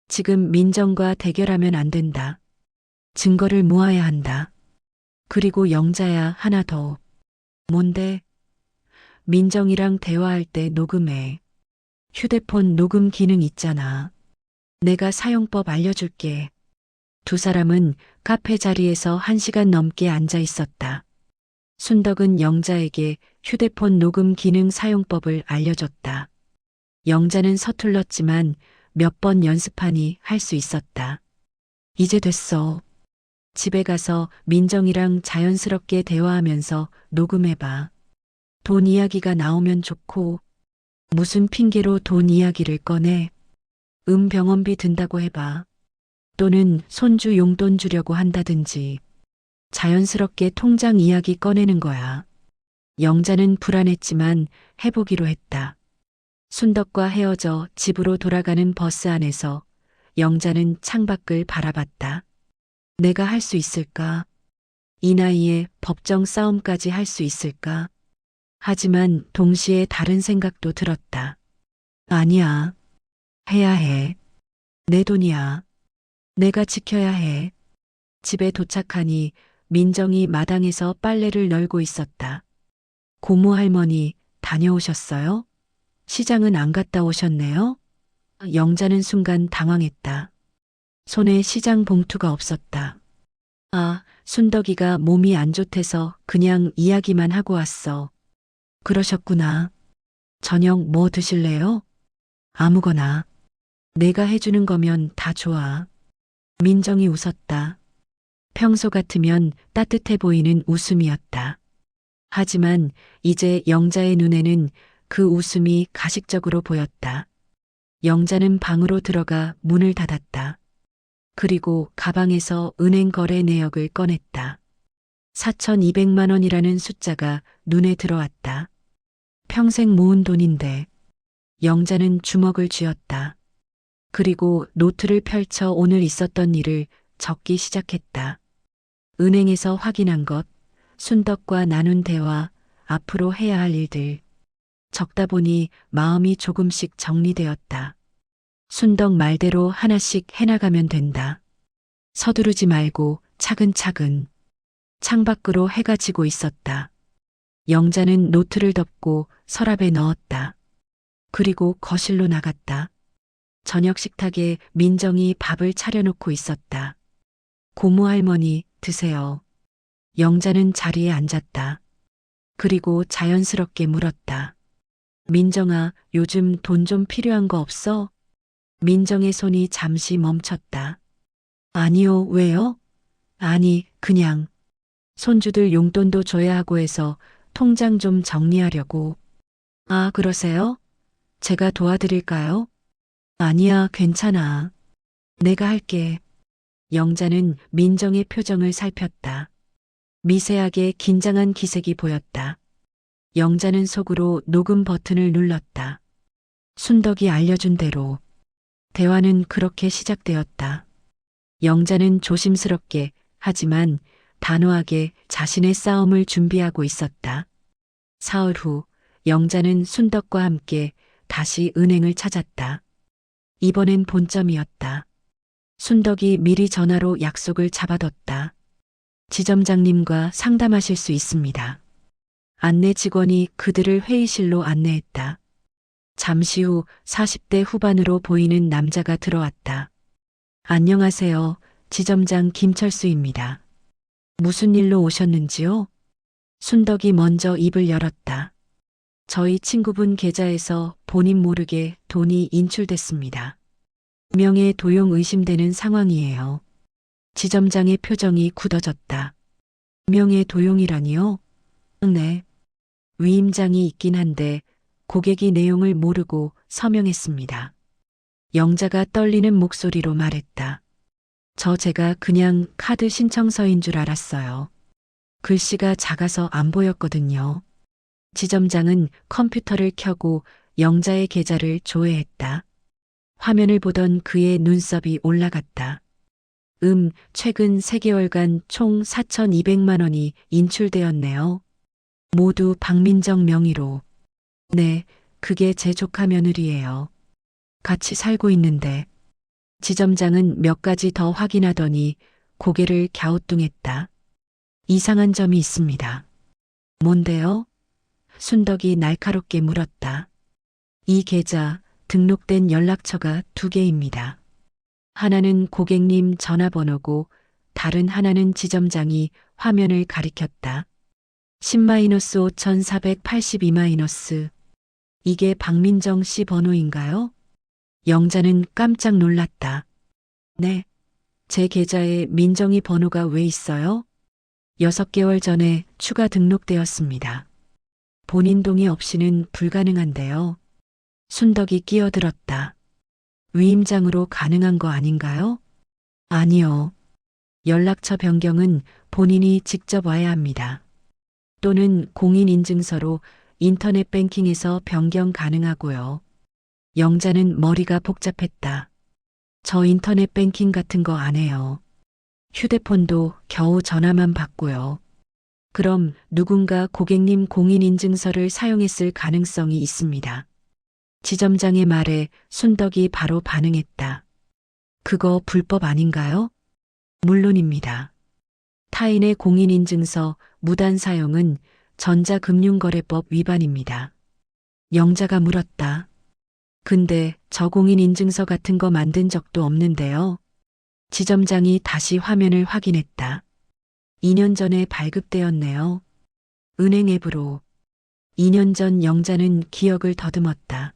지금 민정과 대결하면 안 된다. 증거를 모아야 한다. 그리고 영자야, 하나 더. 뭔데? 민정이랑 대화할 때 녹음해. 휴대폰 녹음 기능 있잖아. 내가 사용법 알려줄게. 두 사람은 카페 자리에서 1시간 넘게 앉아 있었다. 순덕은 영자에게 휴대폰 녹음 기능 사용법을 알려줬다. 영자는 서툴렀지만 몇 번 연습하니 할 수 있었다. 이제 됐어. 집에 가서 민정이랑 자연스럽게 대화하면서 녹음해봐. 돈 이야기가 나오면 좋고, 무슨 핑계로 돈 이야기를 꺼내? 병원비 든다고 해봐. 또는 손주 용돈 주려고 한다든지. 자연스럽게 통장 이야기 꺼내는 거야. 영자는 불안했지만 해보기로 했다. 순덕과 헤어져 집으로 돌아가는 버스 안에서 영자는 창밖을 바라봤다. 내가 할 수 있을까? 이 나이에 법정 싸움까지 할 수 있을까? 하지만 동시에 다른 생각도 들었다. 아니야. 해야 해. 내 돈이야. 내가 지켜야 해. 집에 도착하니 민정이 마당에서 빨래를 널고 있었다. 고모 할머니, 다녀오셨어요? 시장은 안 갔다 오셨네요? 영자는 순간 당황했다. 손에 시장 봉투가 없었다. 아, 순덕이가 몸이 안 좋대서 그냥 이야기만 하고 왔어. 그러셨구나. 저녁 뭐 드실래요? 아무거나. 내가 해주는 거면 다 좋아. 민정이 웃었다. 평소 같으면 따뜻해 보이는 웃음이었다. 하지만 이제 영자의 눈에는 그 웃음이 가식적으로 보였다. 영자는 방으로 들어가 문을 닫았다. 그리고 가방에서 은행 거래 내역을 꺼냈다. 4,200만 원이라는 숫자가 눈에 들어왔다. 평생 모은 돈인데. 영자는 주먹을 쥐었다. 그리고 노트를 펼쳐 오늘 있었던 일을 적기 시작했다. 은행에서 확인한 것, 순덕과 나눈 대화, 앞으로 해야 할 일들. 적다 보니 마음이 조금씩 정리되었다. 순덕 말대로 하나씩 해나가면 된다. 서두르지 말고 차근차근. 창밖으로 해가 지고 있었다. 영자는 노트를 덮고 서랍에 넣었다. 그리고 거실로 나갔다. 저녁 식탁에 민정이 밥을 차려놓고 있었다. 고모 할머니, 드세요. 영자는 자리에 앉았다. 그리고 자연스럽게 물었다. 민정아, 요즘 돈 좀 필요한 거 없어? 민정의 손이 잠시 멈췄다. 아니요, 왜요? 아니, 그냥. 손주들 용돈도 줘야 하고 해서 통장 좀 정리하려고. 아, 그러세요? 제가 도와드릴까요? 아니야, 괜찮아. 내가 할게. 영자는 민정의 표정을 살폈다. 미세하게 긴장한 기색이 보였다. 영자는 속으로 녹음 버튼을 눌렀다. 순덕이 알려준 대로. 대화는 그렇게 시작되었다. 영자는 조심스럽게 하지만 단호하게 자신의 싸움을 준비하고 있었다. 사흘 후 영자는 순덕과 함께 다시 은행을 찾았다. 이번엔 본점이었다. 순덕이 미리 전화로 약속을 잡아뒀다. 지점장님과 상담하실 수 있습니다. 안내 직원이 그들을 회의실로 안내했다. 잠시 후 40대 후반으로 보이는 남자가 들어왔다. 안녕하세요. 지점장 김철수입니다. 무슨 일로 오셨는지요? 순덕이 먼저 입을 열었다. 저희 친구분 계좌에서 본인 모르게 돈이 인출됐습니다. 명예 도용 의심되는 상황이에요. 지점장의 표정이 굳어졌다. 명예 도용이라니요? 네. 위임장이 있긴 한데 고객이 내용을 모르고 서명했습니다. 영자가 떨리는 목소리로 말했다. 제가 그냥 카드 신청서인 줄 알았어요. 글씨가 작아서 안 보였거든요. 지점장은 컴퓨터를 켜고 영자의 계좌를 조회했다. 화면을 보던 그의 눈썹이 올라갔다. 최근 3개월간 총 4,200만 원이 인출되었네요. 모두 박민정 명의로. 네, 그게 제 조카 며느리예요. 같이 살고 있는데. 지점장은 몇 가지 더 확인하더니 고개를 갸우뚱했다. 이상한 점이 있습니다. 뭔데요? 순덕이 날카롭게 물었다. 이 계좌 등록된 연락처가 2개입니다. 하나는 고객님 전화번호고 다른 하나는 지점장이 화면을 가리켰다. 10-5482- 이게 박민정 씨 번호인가요? 영자는 깜짝 놀랐다. 네. 제 계좌에 민정이 번호가 왜 있어요? 6개월 전에 추가 등록되었습니다. 본인 동의 없이는 불가능한데요. 순덕이 끼어들었다. 위임장으로 가능한 거 아닌가요? 아니요. 연락처 변경은 본인이 직접 와야 합니다. 또는 공인인증서로 인터넷 뱅킹에서 변경 가능하고요. 영자는 머리가 복잡했다. 저 인터넷 뱅킹 같은 거 안 해요. 휴대폰도 겨우 전화만 받고요. 그럼 누군가 고객님 공인인증서를 사용했을 가능성이 있습니다. 지점장의 말에 순덕이 바로 반응했다. 그거 불법 아닌가요? 물론입니다. 타인의 공인인증서 무단 사용은 전자금융거래법 위반입니다. 영자가 물었다. 근데 저 공인인증서 같은 거 만든 적도 없는데요. 지점장이 다시 화면을 확인했다. 2년 전에 발급되었네요. 은행 앱으로. 2년 전 영자는 기억을 더듬었다.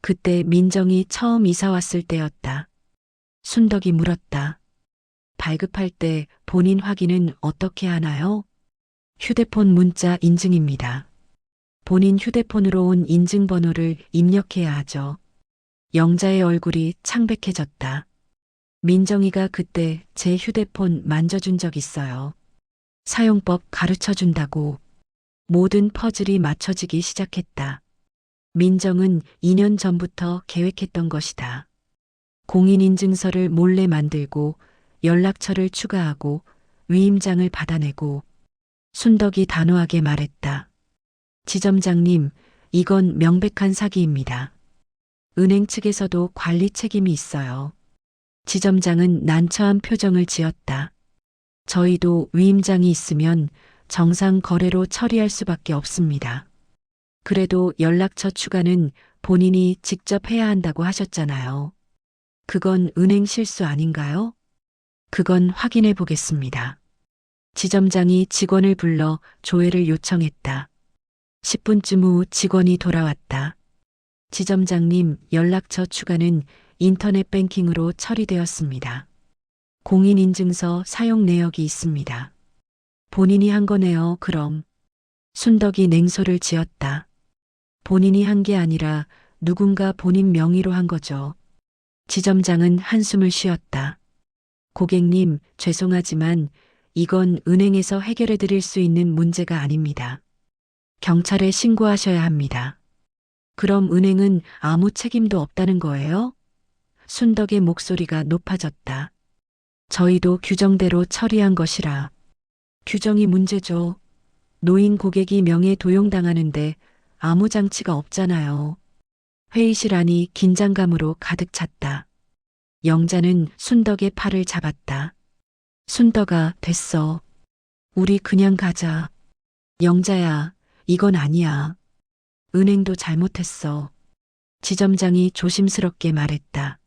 그때 민정이 처음 이사 왔을 때였다. 순덕이 물었다. 발급할 때 본인 확인은 어떻게 하나요? 휴대폰 문자 인증입니다. 본인 휴대폰으로 온 인증번호를 입력해야 하죠. 영자의 얼굴이 창백해졌다. 민정이가 그때 제 휴대폰 만져준 적 있어요. 사용법 가르쳐 준다고. 모든 퍼즐이 맞춰지기 시작했다. 민정은 2년 전부터 계획했던 것이다. 공인인증서를 몰래 만들고 연락처를 추가하고 위임장을 받아내고. 순덕이 단호하게 말했다. 지점장님, 이건 명백한 사기입니다. 은행 측에서도 관리 책임이 있어요. 지점장은 난처한 표정을 지었다. 저희도 위임장이 있으면 정상 거래로 처리할 수밖에 없습니다. 그래도 연락처 추가는 본인이 직접 해야 한다고 하셨잖아요. 그건 은행 실수 아닌가요? 그건 확인해 보겠습니다. 지점장이 직원을 불러 조회를 요청했다. 10분쯤 후 직원이 돌아왔다. 지점장님, 연락처 추가는 인터넷 뱅킹으로 처리되었습니다. 공인인증서 사용 내역이 있습니다. 본인이 한 거네요, 그럼. 순덕이 냉소를 지었다. 본인이 한 게 아니라 누군가 본인 명의로 한 거죠. 지점장은 한숨을 쉬었다. 고객님, 죄송하지만 이건 은행에서 해결해 드릴 수 있는 문제가 아닙니다. 경찰에 신고하셔야 합니다. 그럼 은행은 아무 책임도 없다는 거예요? 순덕의 목소리가 높아졌다. 저희도 규정대로 처리한 것이라. 규정이 문제죠. 노인 고객이 명예 도용당하는데 아무 장치가 없잖아요. 회의실 안이 긴장감으로 가득 찼다. 영자는 순덕의 팔을 잡았다. 순덕아, 됐어. 우리 그냥 가자. 영자야, 이건 아니야. 은행도 잘못했어. 지점장이 조심스럽게 말했다.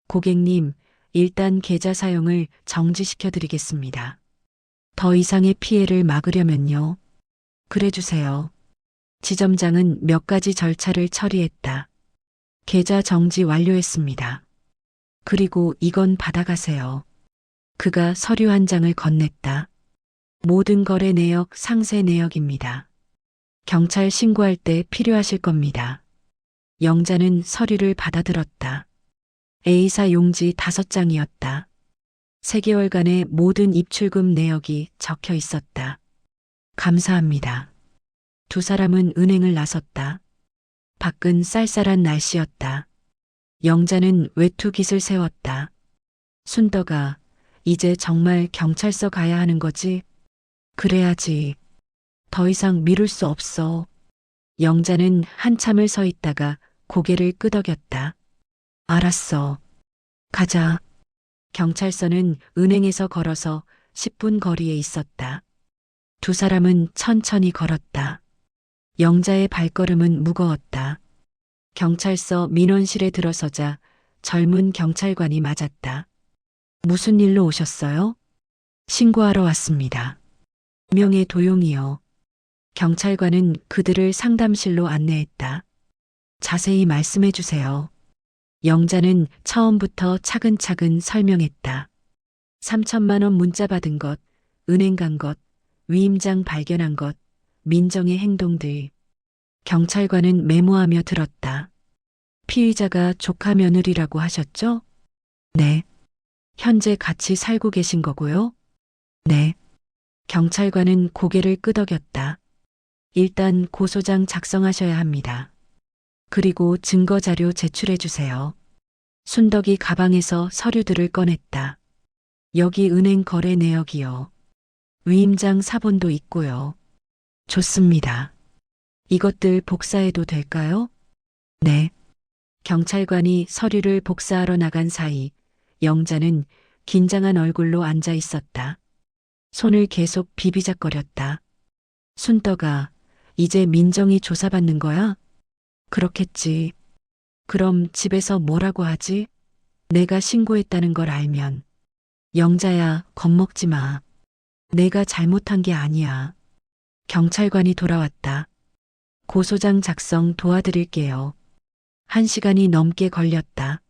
고객님, 일단 계좌 사용을 정지시켜 드리겠습니다. 더 이상의 피해를 막으려면요. 그래 주세요. 지점장은 몇 가지 절차를 처리했다. 계좌 정지 완료했습니다. 그리고 이건 받아가세요. 그가 서류 한 장을 건넸다. 모든 거래 내역 상세 내역입니다. 경찰 신고할 때 필요하실 겁니다. 영자는 서류를 받아들었다. A사 용지 5장이었다. 3개월간의 모든 입출금 내역이 적혀 있었다. 감사합니다. 두 사람은 은행을 나섰다. 밖은 쌀쌀한 날씨였다. 영자는 외투깃을 세웠다. 순덕아, 이제 정말 경찰서 가야 하는 거지? 그래야지. 더 이상 미룰 수 없어. 영자는 한참을 서 있다가 고개를 끄덕였다. 알았어. 가자. 경찰서는 은행에서 걸어서 10분 거리에 있었다. 두 사람은 천천히 걸었다. 영자의 발걸음은 무거웠다. 경찰서 민원실에 들어서자 젊은 경찰관이 맞았다. 무슨 일로 오셨어요? 신고하러 왔습니다. 명예 도용이요. 경찰관은 그들을 상담실로 안내했다. 자세히 말씀해 주세요. 영자는 처음부터 차근차근 설명했다. 3천만 원 문자 받은 것, 은행 간 것, 위임장 발견한 것, 민정의 행동들. 경찰관은 메모하며 들었다. 피의자가 조카 며느리라고 하셨죠? 네. 현재 같이 살고 계신 거고요? 네. 경찰관은 고개를 끄덕였다. 일단 고소장 작성하셔야 합니다. 그리고 증거 자료 제출해 주세요. 순덕이 가방에서 서류들을 꺼냈다. 여기 은행 거래 내역이요. 위임장 사본도 있고요. 좋습니다. 이것들 복사해도 될까요? 네. 경찰관이 서류를 복사하러 나간 사이 영자는 긴장한 얼굴로 앉아 있었다. 손을 계속 비비작거렸다. 순떡아, 이제 민정이 조사받는 거야? 그렇겠지. 그럼 집에서 뭐라고 하지? 내가 신고했다는 걸 알면. 영자야, 겁먹지 마. 내가 잘못한 게 아니야. 경찰관이 돌아왔다. 고소장 작성 도와드릴게요. 1시간이 넘게 걸렸다.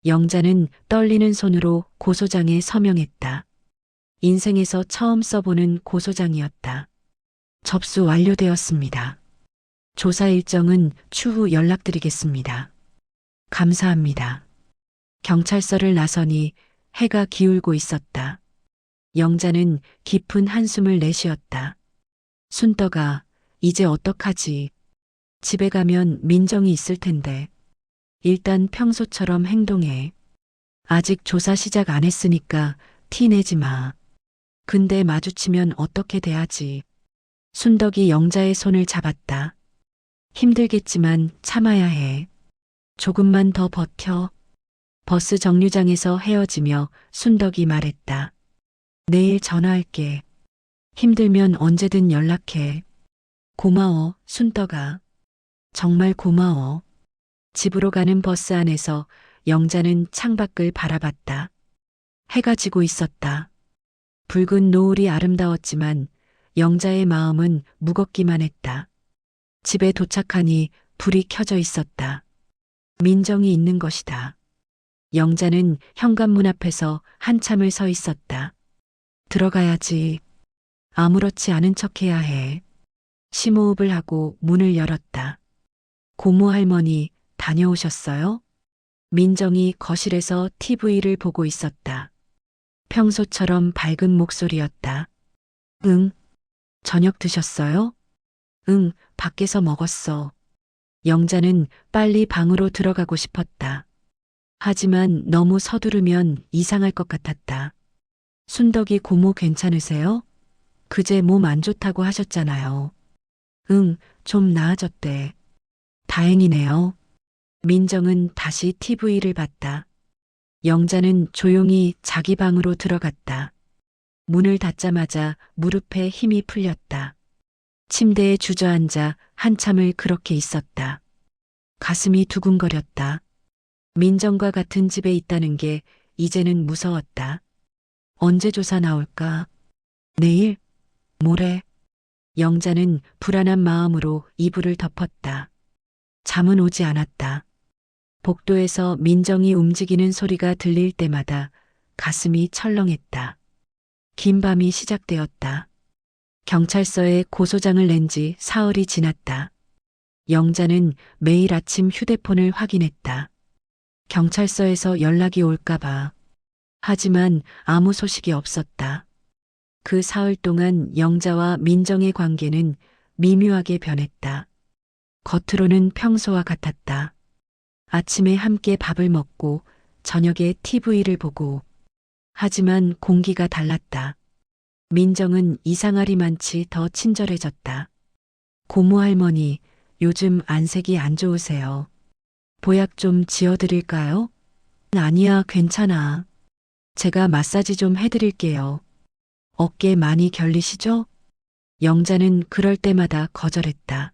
영자는 떨리는 손으로 고소장에 서명했다. 인생에서 처음 써보는 고소장이었다. 접수 완료되었습니다. 조사 일정은 추후 연락드리겠습니다. 감사합니다. 경찰서를 나서니 해가 기울고 있었다. 영자는 깊은 한숨을 내쉬었다. 순떡아, 이제 어떡하지? 집에 가면 민정이 있을 텐데. 일단 평소처럼 행동해. 아직 조사 시작 안 했으니까 티 내지 마. 근데 마주치면 어떻게 돼야지? 순덕이 영자의 손을 잡았다. 힘들겠지만 참아야 해. 조금만 더 버텨. 버스 정류장에서 헤어지며 순덕이 말했다. 내일 전화할게. 힘들면 언제든 연락해. 고마워, 순덕아. 정말 고마워. 집으로 가는 버스 안에서 영자는 창밖을 바라봤다. 해가 지고 있었다. 붉은 노을이 아름다웠지만 영자의 마음은 무겁기만 했다. 집에 도착하니 불이 켜져 있었다. 민정이 있는 것이다. 영자는 현관문 앞에서 한참을 서 있었다. 들어가야지. 아무렇지 않은 척해야 해. 심호흡을 하고 문을 열었다. 고모 할머니 다녀오셨어요? 민정이 거실에서 TV를 보고 있었다. 평소처럼 밝은 목소리였다. 응. 저녁 드셨어요? 응, 밖에서 먹었어. 영자는 빨리 방으로 들어가고 싶었다. 하지만 너무 서두르면 이상할 것 같았다. 순덕이 고모 괜찮으세요? 그제 몸 안 좋다고 하셨잖아요. 응, 좀 나아졌대. 다행이네요. 민정은 다시 TV를 봤다. 영자는 조용히 자기 방으로 들어갔다. 문을 닫자마자 무릎에 힘이 풀렸다. 침대에 주저앉아 한참을 그렇게 있었다. 가슴이 두근거렸다. 민정과 같은 집에 있다는 게 이제는 무서웠다. 언제 조사 나올까? 내일? 모레? 영자는 불안한 마음으로 이불을 덮었다. 잠은 오지 않았다. 복도에서 민정이 움직이는 소리가 들릴 때마다 가슴이 철렁했다. 긴 밤이 시작되었다. 경찰서에 고소장을 낸 지 사흘이 지났다. 영자는 매일 아침 휴대폰을 확인했다. 경찰서에서 연락이 올까봐. 하지만 아무 소식이 없었다. 그 사흘 동안 영자와 민정의 관계는 미묘하게 변했다. 겉으로는 평소와 같았다. 아침에 함께 밥을 먹고 저녁에 TV를 보고. 하지만 공기가 달랐다. 민정은 이상하리만치 더 친절해졌다. 고모 할머니, 요즘 안색이 안 좋으세요. 보약 좀 지어드릴까요? 아니야, 괜찮아. 제가 마사지 좀 해드릴게요. 어깨 많이 결리시죠? 영자는 그럴 때마다 거절했다.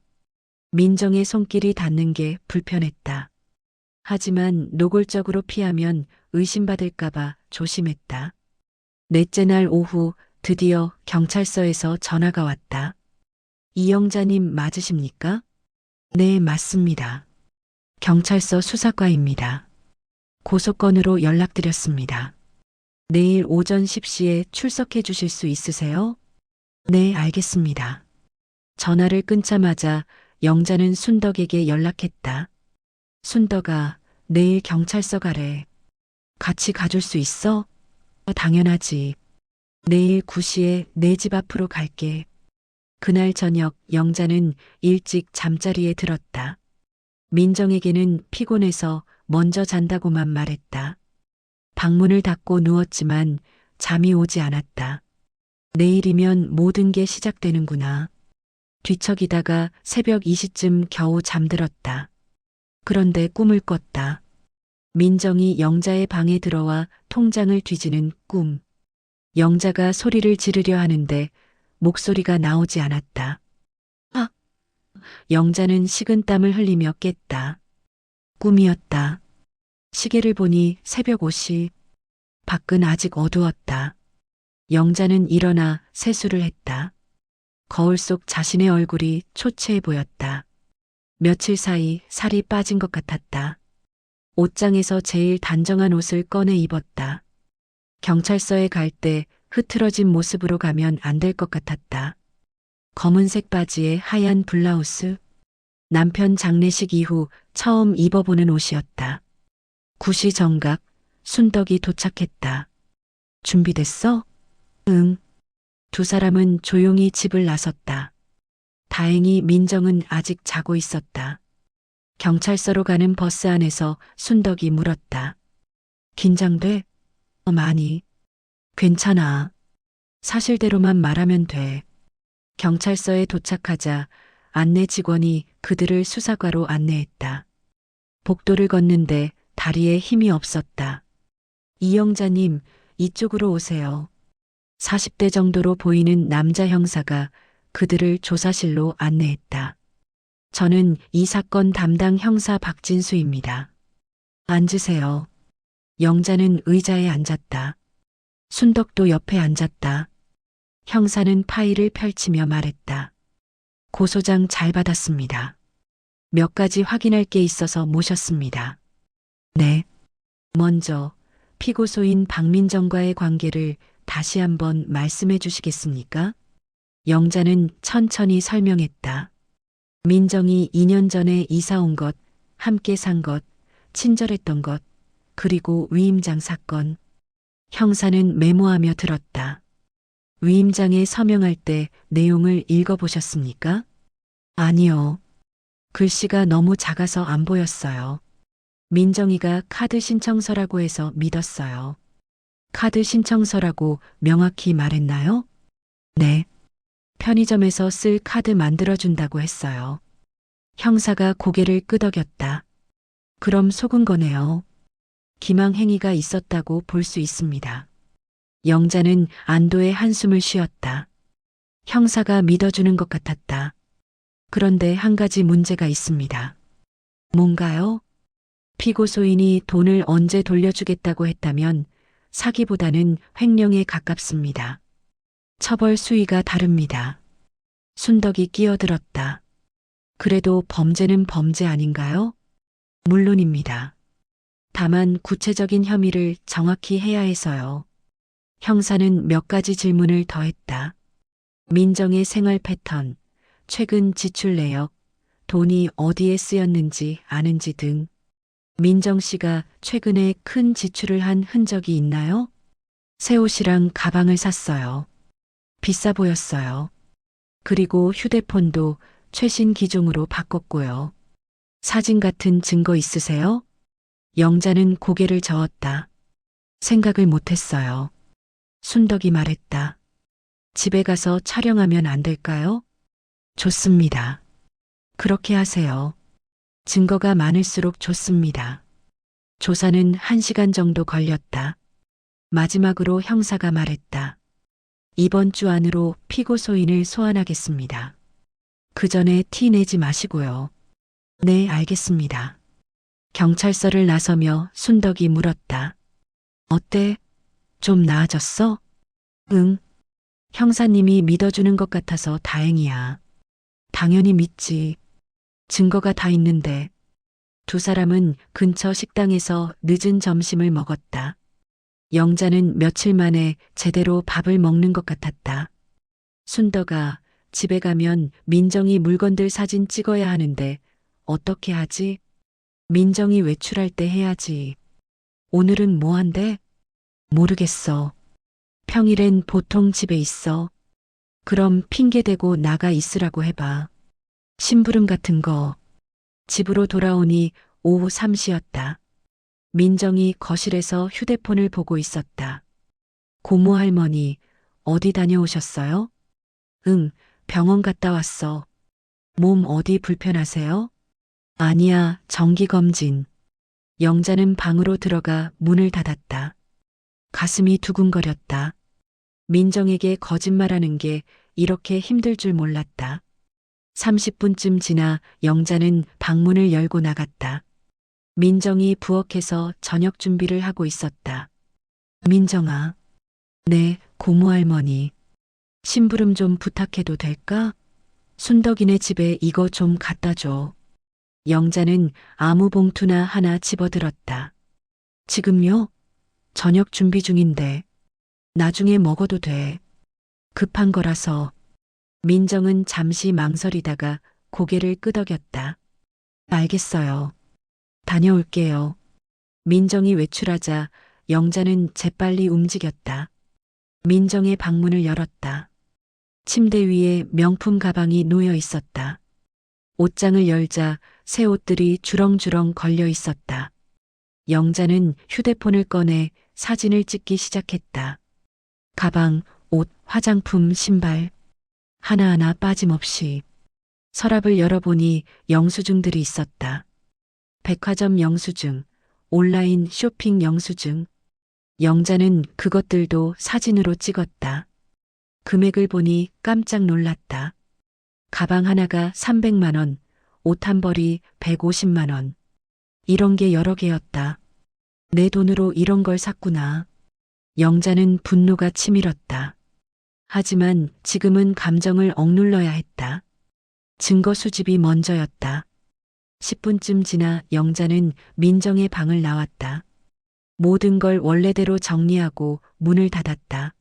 민정의 손길이 닿는 게 불편했다. 하지만 노골적으로 피하면 의심받을까봐 조심했다. 넷째 날 오후 드디어 경찰서에서 전화가 왔다. 이영자님 맞으십니까? 네, 맞습니다. 경찰서 수사과입니다. 고소건으로 연락드렸습니다. 내일 오전 10시에 출석해 주실 수 있으세요? 네, 알겠습니다. 전화를 끊자마자 영자는 순덕에게 연락했다. 순덕아, 내일 경찰서 가래. 같이 가줄 수 있어? 당연하지. 내일 9시에 내 집 앞으로 갈게. 그날 저녁 영자는 일찍 잠자리에 들었다. 민정에게는 피곤해서 먼저 잔다고만 말했다. 방문을 닫고 누웠지만 잠이 오지 않았다. 내일이면 모든 게 시작되는구나. 뒤척이다가 새벽 2시쯤 겨우 잠들었다. 그런데 꿈을 꿨다. 민정이 영자의 방에 들어와 통장을 뒤지는 꿈. 영자가 소리를 지르려 하는데 목소리가 나오지 않았다. 아! 영자는 식은땀을 흘리며 깼다. 꿈이었다. 시계를 보니 새벽 5시. 밖은 아직 어두웠다. 영자는 일어나 세수를 했다. 거울 속 자신의 얼굴이 초췌해 보였다. 며칠 사이 살이 빠진 것 같았다. 옷장에서 제일 단정한 옷을 꺼내 입었다. 경찰서에 갈 때 흐트러진 모습으로 가면 안 될 것 같았다. 검은색 바지에 하얀 블라우스. 남편 장례식 이후 처음 입어보는 옷이었다. 9시 정각, 순덕이 도착했다. 준비됐어? 응. 두 사람은 조용히 집을 나섰다. 다행히 민정은 아직 자고 있었다. 경찰서로 가는 버스 안에서 순덕이 물었다. 긴장돼? 많이. 괜찮아. 사실대로만 말하면 돼. 경찰서에 도착하자 안내 직원이 그들을 수사과로 안내했다. 복도를 걷는데 다리에 힘이 없었다. 이영자님, 이쪽으로 오세요. 40대 정도로 보이는 남자 형사가 그들을 조사실로 안내했다. 저는 이 사건 담당 형사 박진수입니다. 앉으세요. 영자는 의자에 앉았다. 순덕도 옆에 앉았다. 형사는 파일을 펼치며 말했다. 고소장 잘 받았습니다. 몇 가지 확인할 게 있어서 모셨습니다. 네. 먼저 피고소인 박민정과의 관계를 다시 한번 말씀해 주시겠습니까? 영자는 천천히 설명했다. 민정이 2년 전에 이사 온 것, 함께 산 것, 친절했던 것, 그리고 위임장 사건. 형사는 메모하며 들었다. 위임장에 서명할 때 내용을 읽어보셨습니까? 아니요. 글씨가 너무 작아서 안 보였어요. 민정이가 카드 신청서라고 해서 믿었어요. 카드 신청서라고 명확히 말했나요? 네. 편의점에서 쓸 카드 만들어준다고 했어요. 형사가 고개를 끄덕였다. 그럼 속은 거네요. 기망행위가 있었다고 볼 수 있습니다. 영자는 안도의 한숨을 쉬었다. 형사가 믿어주는 것 같았다. 그런데 한 가지 문제가 있습니다. 뭔가요? 피고소인이 돈을 언제 돌려주겠다고 했다면 사기보다는 횡령에 가깝습니다. 처벌 수위가 다릅니다. 순덕이 끼어들었다. 그래도 범죄는 범죄 아닌가요? 물론입니다. 다만 구체적인 혐의를 정확히 해야 해서요. 형사는 몇 가지 질문을 더했다. 민정의 생활 패턴, 최근 지출 내역, 돈이 어디에 쓰였는지 아는지 등. 민정 씨가 최근에 큰 지출을 한 흔적이 있나요? 새 옷이랑 가방을 샀어요. 비싸 보였어요. 그리고 휴대폰도 최신 기종으로 바꿨고요. 사진 같은 증거 있으세요? 영자는 고개를 저었다. 생각을 못했어요. 순덕이 말했다. 집에 가서 촬영하면 안 될까요? 좋습니다. 그렇게 하세요. 증거가 많을수록 좋습니다. 조사는 1시간 정도 걸렸다. 마지막으로 형사가 말했다. 이번 주 안으로 피고소인을 소환하겠습니다. 그 전에 티 내지 마시고요. 네, 알겠습니다. 경찰서를 나서며 순덕이 물었다. 어때? 좀 나아졌어? 응. 형사님이 믿어주는 것 같아서 다행이야. 당연히 믿지. 증거가 다 있는데. 두 사람은 근처 식당에서 늦은 점심을 먹었다. 영자는 며칠 만에 제대로 밥을 먹는 것 같았다. 순덕아, 집에 가면 민정이 물건들 사진 찍어야 하는데 어떻게 하지? 민정이 외출할 때 해야지. 오늘은 뭐 한대? 모르겠어. 평일엔 보통 집에 있어. 그럼 핑계대고 나가 있으라고 해봐. 심부름 같은 거. 집으로 돌아오니 오후 3시였다. 민정이 거실에서 휴대폰을 보고 있었다. 고모 할머니, 어디 다녀오셨어요? 응, 병원 갔다 왔어. 몸 어디 불편하세요? 아니야, 정기검진. 영자는 방으로 들어가 문을 닫았다. 가슴이 두근거렸다. 민정에게 거짓말하는 게 이렇게 힘들 줄 몰랐다. 30분쯤 지나 영자는 방문을 열고 나갔다. 민정이 부엌에서 저녁 준비를 하고 있었다. 민정아. 네, 고모 할머니. 심부름 좀 부탁해도 될까? 순덕이네 집에 이거 좀 갖다 줘. 영자는 아무 봉투나 하나 집어들었다. 지금요? 저녁 준비 중인데. 나중에 먹어도 돼. 급한 거라서. 민정은 잠시 망설이다가 고개를 끄덕였다. 알겠어요. 다녀올게요. 민정이 외출하자 영자는 재빨리 움직였다. 민정의 방문을 열었다. 침대 위에 명품 가방이 놓여 있었다. 옷장을 열자 새 옷들이 주렁주렁 걸려 있었다. 영자는 휴대폰을 꺼내 사진을 찍기 시작했다. 가방, 옷, 화장품, 신발. 하나하나 빠짐없이. 서랍을 열어보니 영수증들이 있었다. 백화점 영수증, 온라인 쇼핑 영수증. 영자는 그것들도 사진으로 찍었다. 금액을 보니 깜짝 놀랐다. 가방 하나가 300만 원, 옷 한 벌이 150만 원. 이런 게 여러 개였다. 내 돈으로 이런 걸 샀구나. 영자는 분노가 치밀었다. 하지만 지금은 감정을 억눌러야 했다. 증거 수집이 먼저였다. 10분쯤 지나 영자는 민정의 방을 나왔다. 모든 걸 원래대로 정리하고 문을 닫았다.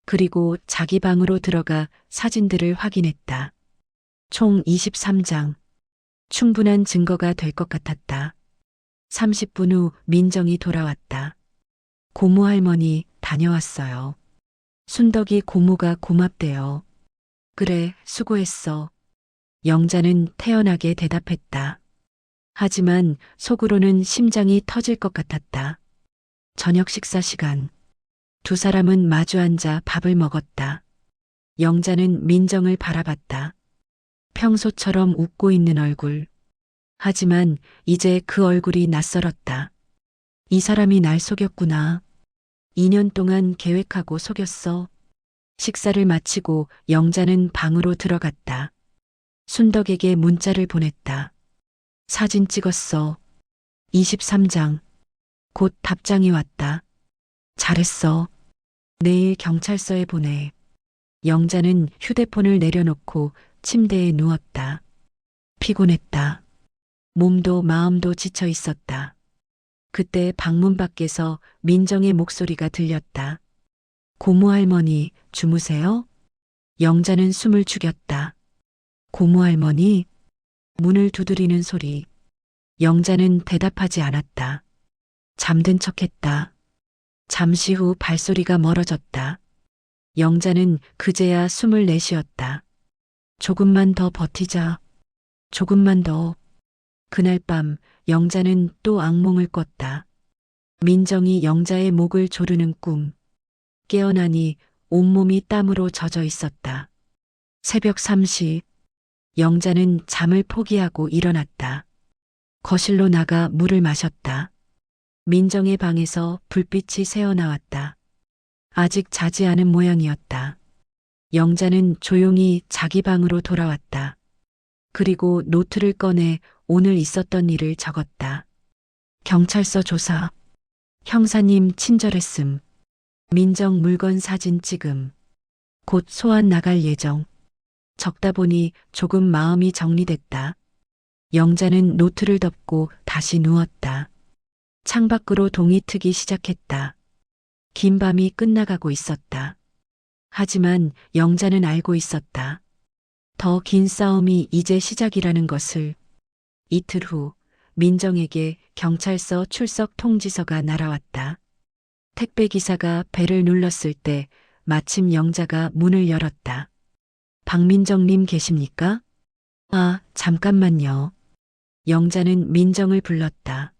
그리고 자기 방으로 들어가 사진들을 확인했다. 총 23장. 충분한 증거가 될 것 같았다. 30분 후 민정이 돌아왔다. 고모 할머니 다녀왔어요. 순덕이 고모가 고맙대요. 그래, 수고했어. 영자는 태연하게 대답했다. 하지만 속으로는 심장이 터질 것 같았다. 저녁 식사 시간. 두 사람은 마주 앉아 밥을 먹었다. 영자는 민정을 바라봤다. 평소처럼 웃고 있는 얼굴. 하지만 이제 그 얼굴이 낯설었다. 이 사람이 날 속였구나. 2년 동안 계획하고 속였어. 식사를 마치고 영자는 방으로 들어갔다. 순덕에게 문자를 보냈다. 사진 찍었어. 23장. 곧 답장이 왔다. 잘했어. 내일 경찰서에 보내. 영자는 휴대폰을 내려놓고 침대에 누웠다. 피곤했다. 몸도 마음도 지쳐 있었다. 그때 방문 밖에서 민정의 목소리가 들렸다. 고모 할머니, 주무세요? 영자는 숨을 죽였다. 고모 할머니? 문을 두드리는 소리. 영자는 대답하지 않았다. 잠든 척했다. 잠시 후 발소리가 멀어졌다. 영자는 그제야 숨을 내쉬었다. 조금만 더 버티자. 조금만 더. 그날 밤 영자는 또 악몽을 꿨다. 민정이 영자의 목을 조르는 꿈. 깨어나니 온몸이 땀으로 젖어 있었다. 새벽 3시. 영자는 잠을 포기하고 일어났다. 거실로 나가 물을 마셨다. 민정의 방에서 불빛이 새어나왔다. 아직 자지 않은 모양이었다. 영자는 조용히 자기 방으로 돌아왔다. 그리고 노트를 꺼내 오늘 있었던 일을 적었다. 경찰서 조사. 형사님 친절했음. 민정 물건 사진 찍음. 곧 소환 나갈 예정. 적다 보니 조금 마음이 정리됐다. 영자는 노트를 덮고 다시 누웠다. 창밖으로 동이 트기 시작했다. 긴 밤이 끝나가고 있었다. 하지만 영자는 알고 있었다. 더 긴 싸움이 이제 시작이라는 것을. 이틀 후 민정에게 경찰서 출석 통지서가 날아왔다. 택배기사가 벨을 눌렀을 때 마침 영자가 문을 열었다. 박민정님 계십니까? 아, 잠깐만요. 영자는 민정을 불렀다.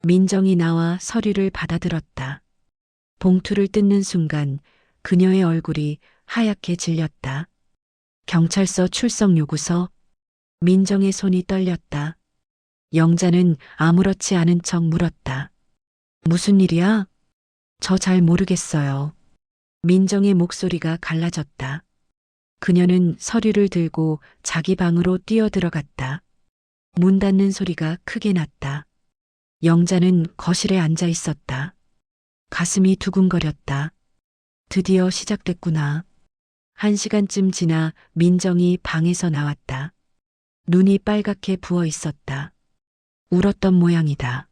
민정이 나와 서류를 받아들었다. 봉투를 뜯는 순간 그녀의 얼굴이 하얗게 질렸다. 경찰서 출석 요구서. 민정의 손이 떨렸다. 영자는 아무렇지 않은 척 물었다. 무슨 일이야? 저 잘 모르겠어요. 민정의 목소리가 갈라졌다. 그녀는 서류를 들고 자기 방으로 뛰어들어갔다. 문 닫는 소리가 크게 났다. 영자는 거실에 앉아 있었다. 가슴이 두근거렸다. 드디어 시작됐구나. 1시간쯤 지나 민정이 방에서 나왔다. 눈이 빨갛게 부어 있었다. 울었던 모양이다.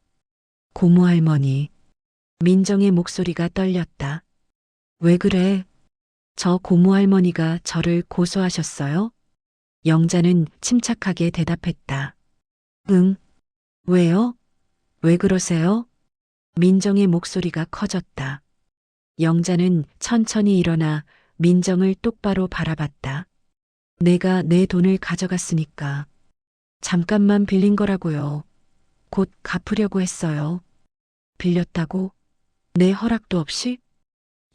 고모 할머니. 민정의 목소리가 떨렸다. 왜 그래? 저 고모 할머니가 저를 고소하셨어요? 영자는 침착하게 대답했다. 응. 왜요? 왜 그러세요? 민정의 목소리가 커졌다. 영자는 천천히 일어나 민정을 똑바로 바라봤다. 내가 내 돈을 가져갔으니까. 잠깐만 빌린 거라고요. 곧 갚으려고 했어요. 빌렸다고? 내 허락도 없이?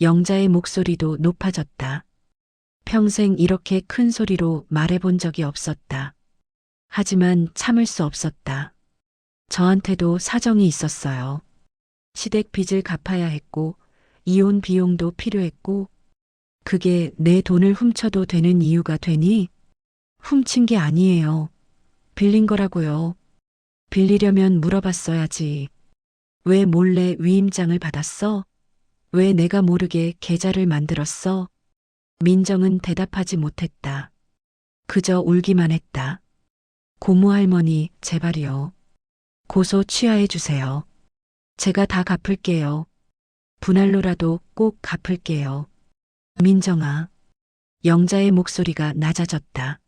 영자의 목소리도 높아졌다. 평생 이렇게 큰 소리로 말해본 적이 없었다. 하지만 참을 수 없었다. 저한테도 사정이 있었어요. 시댁 빚을 갚아야 했고, 이혼 비용도 필요했고, 그게 내 돈을 훔쳐도 되는 이유가 되니? 훔친 게 아니에요. 빌린 거라고요. 빌리려면 물어봤어야지. 왜 몰래 위임장을 받았어? 왜 내가 모르게 계좌를 만들었어? 민정은 대답하지 못했다. 그저 울기만 했다. 고모 할머니, 제발이요. 고소 취하해 주세요. 제가 다 갚을게요. 분할로라도 꼭 갚을게요. 민정아. 영자의 목소리가 낮아졌다.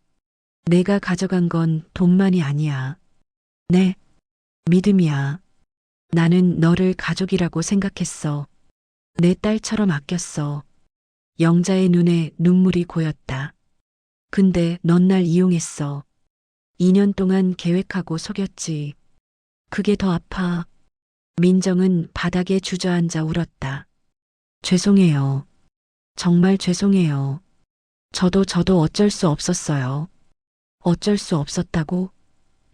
내가 가져간 건 돈만이 아니야. 네. 믿음이야. 나는 너를 가족이라고 생각했어. 내 딸처럼 아꼈어. 영자의 눈에 눈물이 고였다. 근데 넌 날 이용했어. 2년 동안 계획하고 속였지. 그게 더 아파. 민정은 바닥에 주저앉아 울었다. 죄송해요. 정말 죄송해요. 저도 어쩔 수 없었어요. 어쩔 수 없었다고?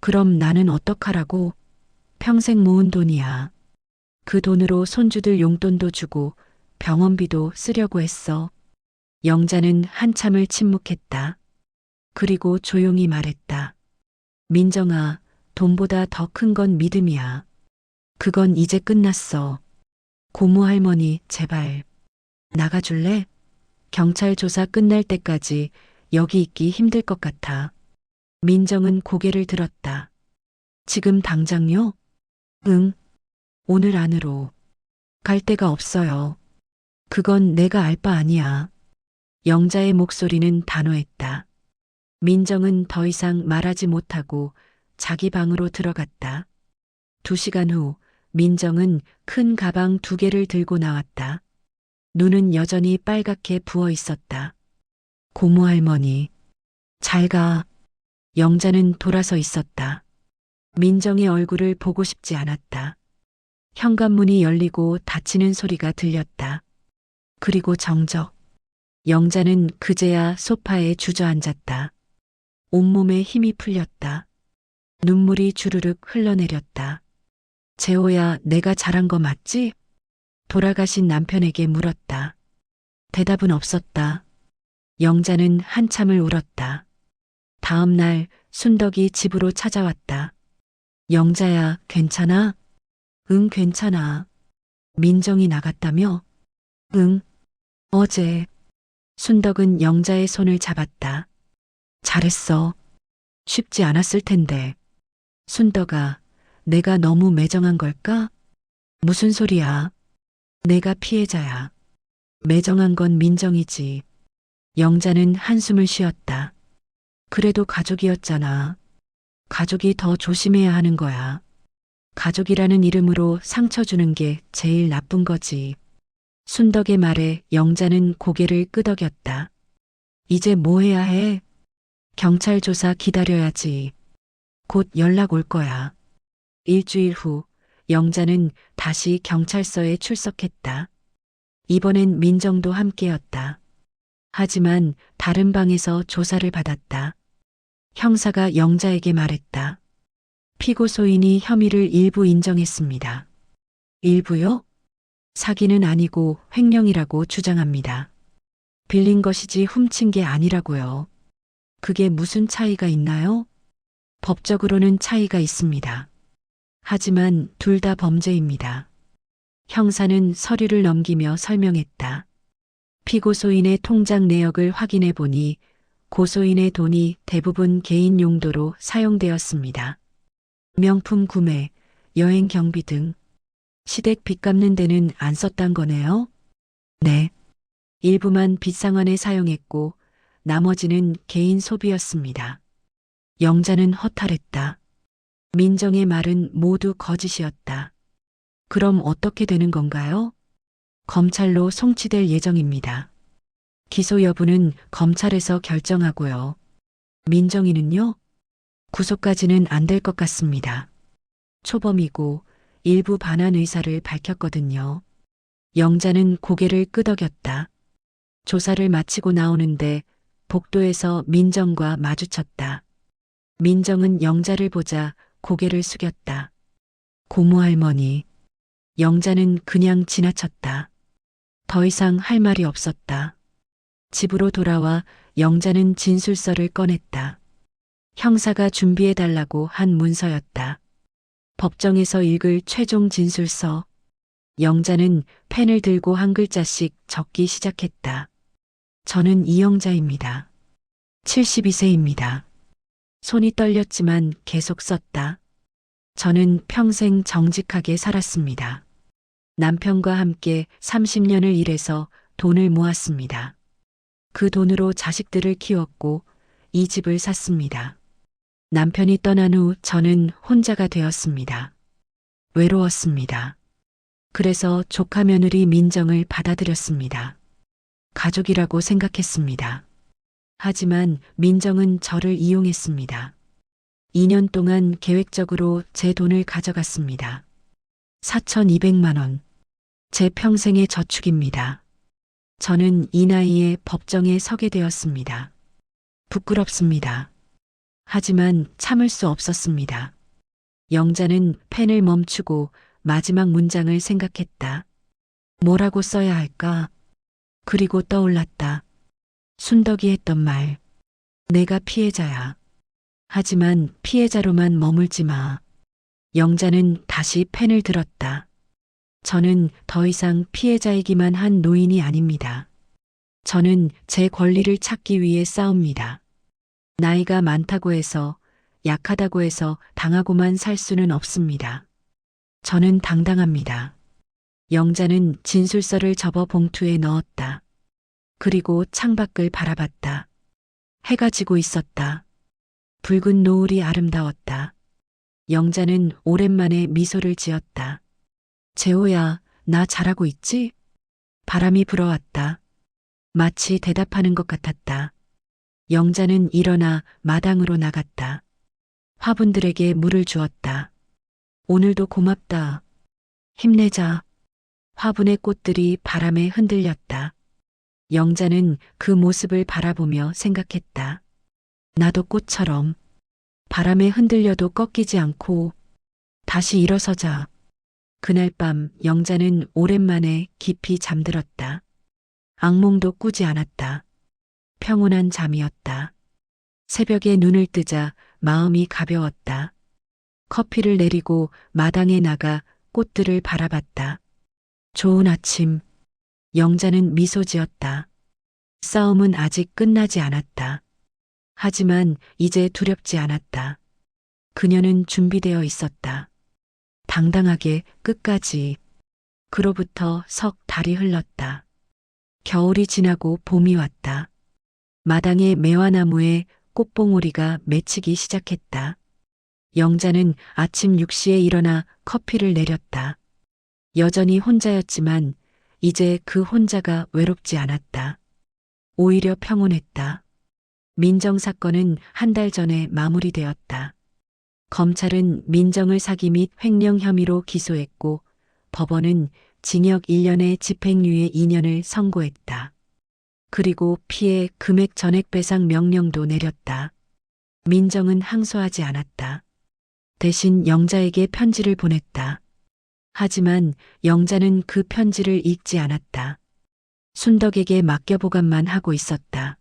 그럼 나는 어떡하라고? 평생 모은 돈이야. 그 돈으로 손주들 용돈도 주고 병원비도 쓰려고 했어. 영자는 한참을 침묵했다. 그리고 조용히 말했다. 민정아, 돈보다 더 큰 건 믿음이야. 그건 이제 끝났어. 고모 할머니, 제발. 나가줄래? 경찰 조사 끝날 때까지 여기 있기 힘들 것 같아. 민정은 고개를 들었다. 지금 당장요? 응. 오늘 안으로. 갈 데가 없어요. 그건 내가 알 바 아니야. 영자의 목소리는 단호했다. 민정은 더 이상 말하지 못하고 자기 방으로 들어갔다. 2시간 후 민정은 큰 가방 2개를 들고 나왔다. 눈은 여전히 빨갛게 부어 있었다. 고모 할머니. 잘 가. 영자는 돌아서 있었다. 민정의 얼굴을 보고 싶지 않았다. 현관문이 열리고 닫히는 소리가 들렸다. 그리고 정적. 영자는 그제야 소파에 주저앉았다. 온몸에 힘이 풀렸다. 눈물이 주르륵 흘러내렸다. 재호야, 내가 잘한 거 맞지? 돌아가신 남편에게 물었다. 대답은 없었다. 영자는 한참을 울었다. 다음 날 순덕이 집으로 찾아왔다. 영자야, 괜찮아? 응, 괜찮아. 민정이 나갔다며? 응. 어제. 순덕은 영자의 손을 잡았다. 잘했어. 쉽지 않았을 텐데. 순덕아, 내가 너무 매정한 걸까? 무슨 소리야? 내가 피해자야. 매정한 건 민정이지. 영자는 한숨을 쉬었다. 그래도 가족이었잖아. 가족이 더 조심해야 하는 거야. 가족이라는 이름으로 상처 주는 게 제일 나쁜 거지. 순덕의 말에 영자는 고개를 끄덕였다. 이제 뭐 해야 해? 경찰 조사 기다려야지. 곧 연락 올 거야. 일주일 후 영자는 다시 경찰서에 출석했다. 이번엔 민정도 함께였다. 하지만 다른 방에서 조사를 받았다. 형사가 영자에게 말했다. 피고 소인이 혐의를 일부 인정했습니다. 일부요? 사기는 아니고 횡령이라고 주장합니다. 빌린 것이지 훔친 게 아니라고요. 그게 무슨 차이가 있나요? 법적으로는 차이가 있습니다. 하지만 둘 다 범죄입니다. 형사는 서류를 넘기며 설명했다. 피고소인의 통장 내역을 확인해 보니 고소인의 돈이 대부분 개인 용도로 사용되었습니다. 명품 구매, 여행 경비 등 시댁 빚 갚는 데는 안 썼단 거네요? 네. 일부만 빚상환에 사용했고 나머지는 개인 소비였습니다. 영자는 허탈했다. 민정의 말은 모두 거짓이었다. 그럼 어떻게 되는 건가요? 검찰로 송치될 예정입니다. 기소 여부는 검찰에서 결정하고요. 민정이는요? 구속까지는 안 될 것 같습니다. 초범이고 일부 반환 의사를 밝혔거든요. 영자는 고개를 끄덕였다. 조사를 마치고 나오는데 복도에서 민정과 마주쳤다. 민정은 영자를 보자 고개를 숙였다. 고모할머니. 영자는 그냥 지나쳤다. 더 이상 할 말이 없었다. 집으로 돌아와 영자는 진술서를 꺼냈다. 형사가 준비해달라고 한 문서였다. 법정에서 읽을 최종 진술서. 영자는 펜을 들고 한 글자씩 적기 시작했다. 저는 이영자입니다. 72세입니다. 손이 떨렸지만 계속 썼다. 저는 평생 정직하게 살았습니다. 남편과 함께 30년을 일해서 돈을 모았습니다. 그 돈으로 자식들을 키웠고 이 집을 샀습니다. 남편이 떠난 후 저는 혼자가 되었습니다. 외로웠습니다. 그래서 조카 며느리 민정을 받아들였습니다. 가족이라고 생각했습니다. 하지만 민정은 저를 이용했습니다. 2년 동안 계획적으로 제 돈을 가져갔습니다. 4,200만 원. 제 평생의 저축입니다. 저는 이 나이에 법정에 서게 되었습니다. 부끄럽습니다. 하지만 참을 수 없었습니다. 영자는 펜을 멈추고 마지막 문장을 생각했다. 뭐라고 써야 할까? 그리고 떠올랐다. 순덕이 했던 말. 내가 피해자야. 하지만 피해자로만 머물지 마. 영자는 다시 펜을 들었다. 저는 더 이상 피해자이기만 한 노인이 아닙니다. 저는 제 권리를 찾기 위해 싸웁니다. 나이가 많다고 해서, 약하다고 해서 당하고만 살 수는 없습니다. 저는 당당합니다. 영자는 진술서를 접어 봉투에 넣었다. 그리고 창밖을 바라봤다. 해가 지고 있었다. 붉은 노을이 아름다웠다. 영자는 오랜만에 미소를 지었다. 재호야, 나 잘하고 있지? 바람이 불어왔다. 마치 대답하는 것 같았다. 영자는 일어나 마당으로 나갔다. 화분들에게 물을 주었다. 오늘도 고맙다. 힘내자. 화분의 꽃들이 바람에 흔들렸다. 영자는 그 모습을 바라보며 생각했다. 나도 꽃처럼 바람에 흔들려도 꺾이지 않고 다시 일어서자. 그날 밤 영자는 오랜만에 깊이 잠들었다. 악몽도 꾸지 않았다. 평온한 잠이었다. 새벽에 눈을 뜨자 마음이 가벼웠다. 커피를 내리고 마당에 나가 꽃들을 바라봤다. 좋은 아침. 영자는 미소 지었다. 싸움은 아직 끝나지 않았다. 하지만 이제 두렵지 않았다. 그녀는 준비되어 있었다. 당당하게 끝까지. 그로부터 석 달이 흘렀다. 겨울이 지나고 봄이 왔다. 마당의 매화나무에 꽃봉오리가 맺히기 시작했다. 영자는 아침 6시에 일어나 커피를 내렸다. 여전히 혼자였지만 이제 그 혼자가 외롭지 않았다. 오히려 평온했다. 민정 사건은 한 달 전에 마무리되었다. 검찰은 민정을 사기 및 횡령 혐의로 기소했고 법원은 징역 1년에 집행유예 2년을 선고했다. 그리고 피해 금액 전액 배상 명령도 내렸다. 민정은 항소하지 않았다. 대신 영자에게 편지를 보냈다. 하지만 영자는 그 편지를 읽지 않았다. 순덕에게 맡겨 보관만 하고 있었다.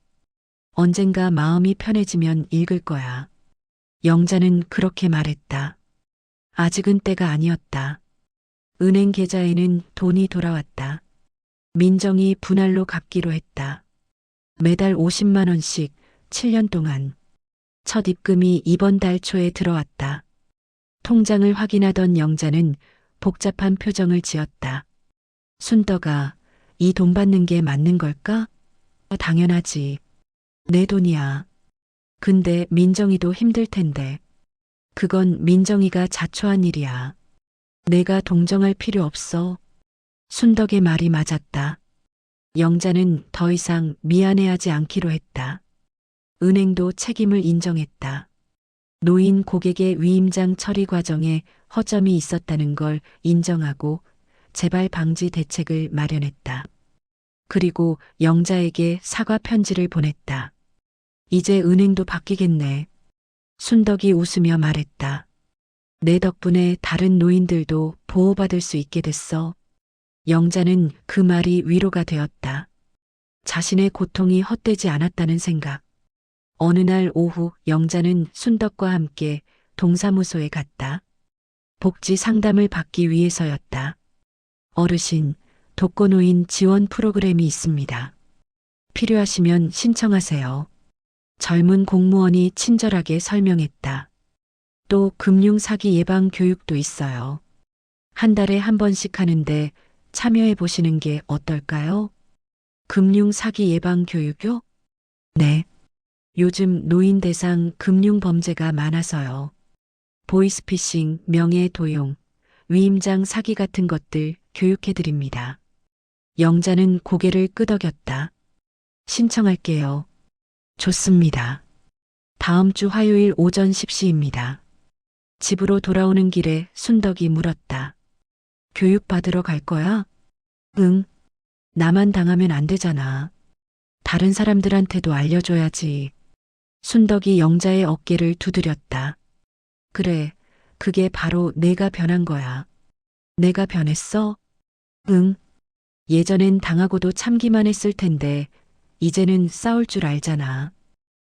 언젠가 마음이 편해지면 읽을 거야. 영자는 그렇게 말했다. 아직은 때가 아니었다. 은행 계좌에는 돈이 돌아왔다. 민정이 분할로 갚기로 했다. 매달 50만 원씩 7년 동안. 첫 입금이 이번 달 초에 들어왔다. 통장을 확인하던 영자는 복잡한 표정을 지었다. 순덕아, 이 돈 받는 게 맞는 걸까? 당연하지. 내 돈이야. 근데 민정이도 힘들 텐데. 그건 민정이가 자초한 일이야. 내가 동정할 필요 없어. 순덕의 말이 맞았다. 영자는 더 이상 미안해하지 않기로 했다. 은행도 책임을 인정했다. 노인 고객의 위임장 처리 과정에 허점이 있었다는 걸 인정하고 재발 방지 대책을 마련했다. 그리고 영자에게 사과 편지를 보냈다. 이제 은행도 바뀌겠네. 순덕이 웃으며 말했다. 내 덕분에 다른 노인들도 보호받을 수 있게 됐어. 영자는 그 말이 위로가 되었다. 자신의 고통이 헛되지 않았다는 생각. 어느 날 오후 영자는 순덕과 함께 동사무소에 갔다. 복지 상담을 받기 위해서였다. 어르신, 독거노인 지원 프로그램이 있습니다. 필요하시면 신청하세요. 젊은 공무원이 친절하게 설명했다. 또 금융 사기 예방 교육도 있어요. 한 달에 한 번씩 하는데 참여해 보시는 게 어떨까요? 금융 사기 예방 교육요? 네. 요즘 노인 대상 금융 범죄가 많아서요. 보이스피싱, 명예 도용, 위임장 사기 같은 것들 교육해 드립니다. 영자는 고개를 끄덕였다. 신청할게요. 좋습니다. 다음 주 화요일 오전 10시입니다. 집으로 돌아오는 길에 순덕이 물었다. 교육 받으러 갈 거야? 응. 나만 당하면 안 되잖아. 다른 사람들한테도 알려줘야지. 순덕이 영자의 어깨를 두드렸다. 그래, 그게 바로 내가 변한 거야. 내가 변했어? 응. 예전엔 당하고도 참기만 했을 텐데, 이제는 싸울 줄 알잖아.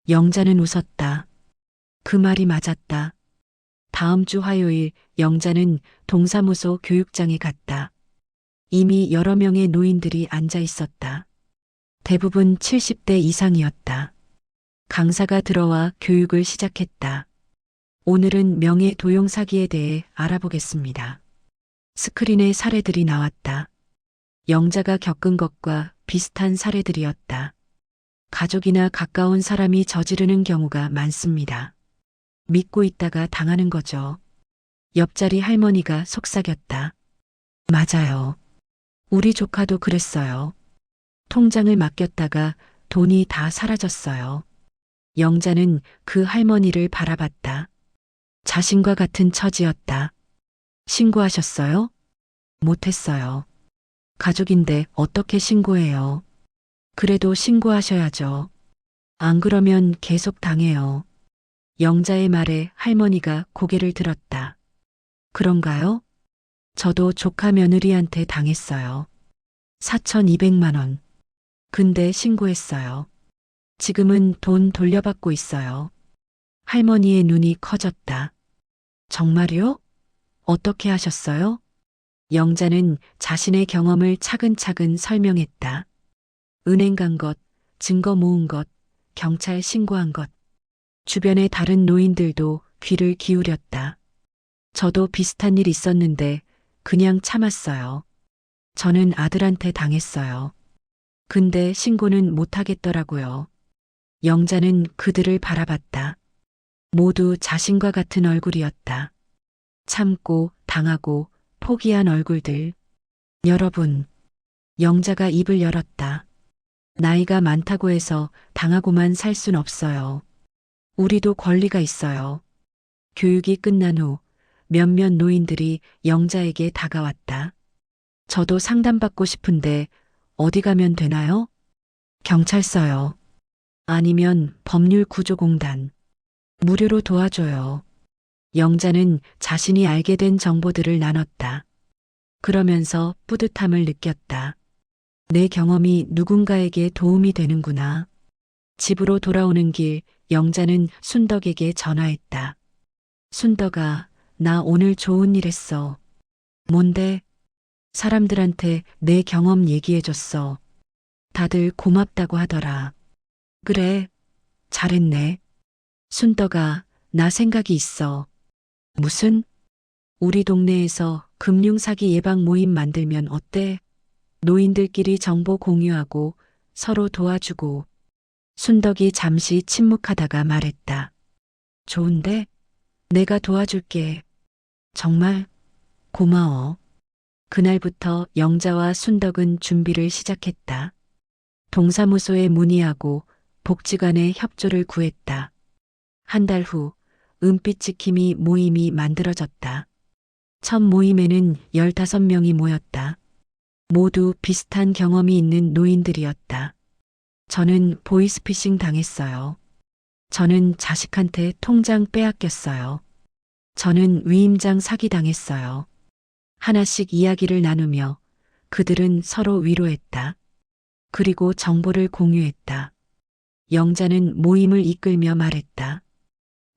영자는 웃었다. 그 말이 맞았다. 다음 주 화요일 영자는 동사무소 교육장에 갔다. 이미 여러 명의 노인들이 앉아 있었다. 대부분 70대 이상이었다. 강사가 들어와 교육을 시작했다. 오늘은 명예 도용 사기에 대해 알아보겠습니다. 스크린에 사례들이 나왔다. 영자가 겪은 것과 비슷한 사례들이었다. 가족이나 가까운 사람이 저지르는 경우가 많습니다. 믿고 있다가 당하는 거죠. 옆자리 할머니가 속삭였다. 맞아요. 우리 조카도 그랬어요. 통장을 맡겼다가 돈이 다 사라졌어요. 영자는 그 할머니를 바라봤다. 자신과 같은 처지였다. 신고하셨어요? 못했어요. 가족인데 어떻게 신고해요? 그래도 신고하셔야죠. 안 그러면 계속 당해요. 영자의 말에 할머니가 고개를 들었다. 그런가요? 저도 조카 며느리한테 당했어요. 4,200만 원. 근데 신고했어요. 지금은 돈 돌려받고 있어요. 할머니의 눈이 커졌다. 정말요? 어떻게 하셨어요? 영자는 자신의 경험을 차근차근 설명했다. 은행 간 것, 증거 모은 것, 경찰 신고한 것. 주변의 다른 노인들도 귀를 기울였다. 저도 비슷한 일 있었는데 그냥 참았어요. 저는 아들한테 당했어요. 근데 신고는 못하겠더라고요. 영자는 그들을 바라봤다. 모두 자신과 같은 얼굴이었다. 참고 당하고 포기한 얼굴들. 여러분, 영자가 입을 열었다. 나이가 많다고 해서 당하고만 살 순 없어요. 우리도 권리가 있어요. 교육이 끝난 후 몇몇 노인들이 영자에게 다가왔다. 저도 상담받고 싶은데 어디 가면 되나요? 경찰서요. 아니면 법률구조공단. 무료로 도와줘요. 영자는 자신이 알게 된 정보들을 나눴다. 그러면서 뿌듯함을 느꼈다. 내 경험이 누군가에게 도움이 되는구나. 집으로 돌아오는 길 영자는 순덕에게 전화했다. 순덕아, 나 오늘 좋은 일 했어. 뭔데? 사람들한테 내 경험 얘기해줬어. 다들 고맙다고 하더라. 그래, 잘했네. 순덕아, 나 생각이 있어. 무슨? 우리 동네에서 금융사기 예방 모임 만들면 어때? 노인들끼리 정보 공유하고 서로 도와주고. 순덕이 잠시 침묵하다가 말했다. 좋은데? 내가 도와줄게. 정말 고마워. 그날부터 영자와 순덕은 준비를 시작했다. 동사무소에 문의하고 복지관에 협조를 구했다. 한 달 후 은빛 지킴이 모임이 만들어졌다. 첫 모임에는 15명이 모였다. 모두 비슷한 경험이 있는 노인들이었다. 저는 보이스피싱 당했어요. 저는 자식한테 통장 빼앗겼어요. 저는 위임장 사기 당했어요. 하나씩 이야기를 나누며 그들은 서로 위로했다. 그리고 정보를 공유했다. 영자는 모임을 이끌며 말했다.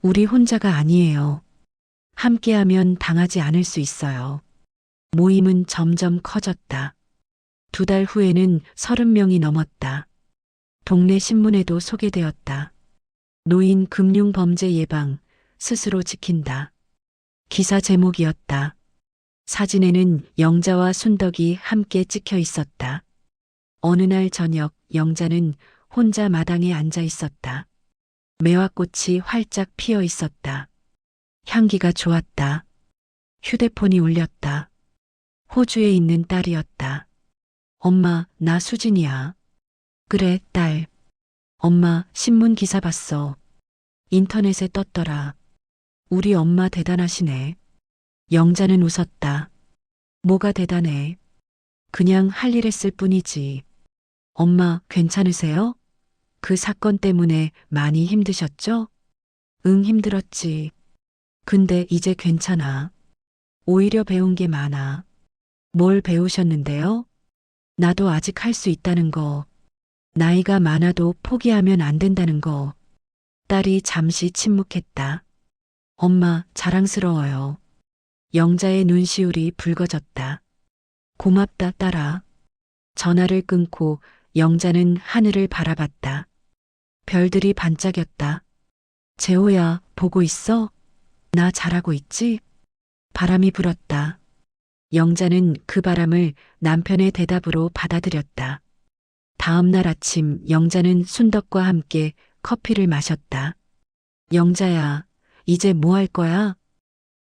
우리 혼자가 아니에요. 함께하면 당하지 않을 수 있어요. 모임은 점점 커졌다. 2달 후에는 30명이 넘었다. 동네 신문에도 소개되었다. 노인 금융 범죄 예방, 스스로 지킨다. 기사 제목이었다. 사진에는 영자와 순덕이 함께 찍혀 있었다. 어느 날 저녁 영자는 혼자 마당에 앉아 있었다. 매화꽃이 활짝 피어 있었다. 향기가 좋았다. 휴대폰이 울렸다. 호주에 있는 딸이었다. 엄마, 나 수진이야. 그래, 딸. 엄마, 신문 기사 봤어. 인터넷에 떴더라. 우리 엄마 대단하시네. 영자는 웃었다. 뭐가 대단해? 그냥 할 일 했을 뿐이지. 엄마, 괜찮으세요? 그 사건 때문에 많이 힘드셨죠? 응, 힘들었지. 근데 이제 괜찮아. 오히려 배운 게 많아. 뭘 배우셨는데요? 나도 아직 할 수 있다는 거. 나이가 많아도 포기하면 안 된다는 거. 딸이 잠시 침묵했다. 엄마, 자랑스러워요. 영자의 눈시울이 붉어졌다. 고맙다, 딸아. 전화를 끊고 영자는 하늘을 바라봤다. 별들이 반짝였다. 재호야, 보고 있어? 나 잘하고 있지? 바람이 불었다. 영자는 그 바람을 남편의 대답으로 받아들였다. 다음 날 아침 영자는 순덕과 함께 커피를 마셨다. 영자야, 이제 뭐 할 거야?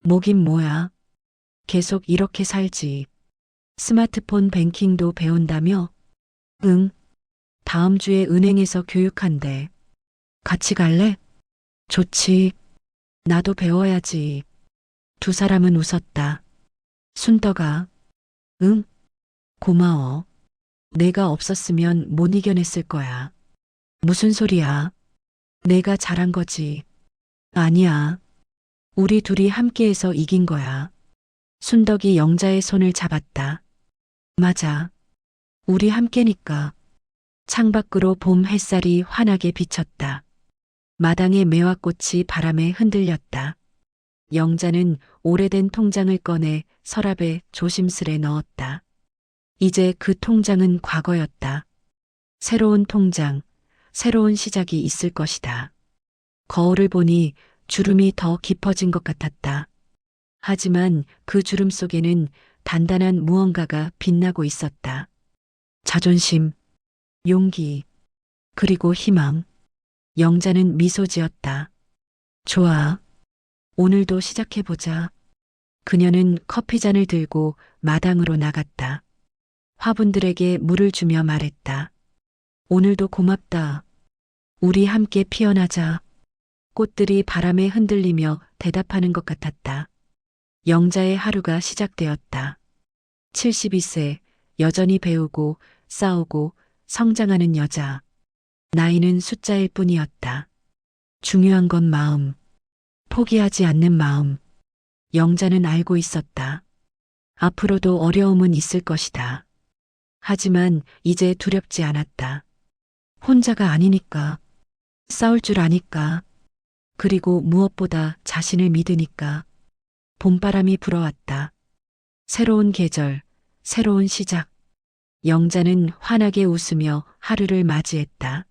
뭐긴 뭐야. 계속 이렇게 살지. 스마트폰 뱅킹도 배운다며? 응. 다음 주에 은행에서 교육한대. 같이 갈래? 좋지. 나도 배워야지. 두 사람은 웃었다. 순덕아. 응? 고마워. 내가 없었으면 못 이겨냈을 거야. 무슨 소리야? 내가 잘한 거지. 아니야. 우리 둘이 함께해서 이긴 거야. 순덕이 영자의 손을 잡았다. 맞아. 우리 함께니까. 창밖으로 봄 햇살이 환하게 비쳤다. 마당의 매화꽃이 바람에 흔들렸다. 영자는 오래된 통장을 꺼내 서랍에 조심스레 넣었다. 이제 그 통장은 과거였다. 새로운 통장, 새로운 시작이 있을 것이다. 거울을 보니 주름이 더 깊어진 것 같았다. 하지만 그 주름 속에는 단단한 무언가가 빛나고 있었다. 자존심, 용기, 그리고 희망. 영자는 미소 지었다. 좋아. 오늘도 시작해보자. 그녀는 커피잔을 들고 마당으로 나갔다. 화분들에게 물을 주며 말했다. 오늘도 고맙다. 우리 함께 피어나자. 꽃들이 바람에 흔들리며 대답하는 것 같았다. 영자의 하루가 시작되었다. 72세, 여전히 배우고 싸우고 성장하는 여자. 나이는 숫자일 뿐이었다. 중요한 건 마음, 포기하지 않는 마음. 영자는 알고 있었다. 앞으로도 어려움은 있을 것이다. 하지만 이제 두렵지 않았다. 혼자가 아니니까. 싸울 줄 아니까. 그리고 무엇보다 자신을 믿으니까. 봄바람이 불어왔다. 새로운 계절, 새로운 시작. 영자는 환하게 웃으며 하루를 맞이했다.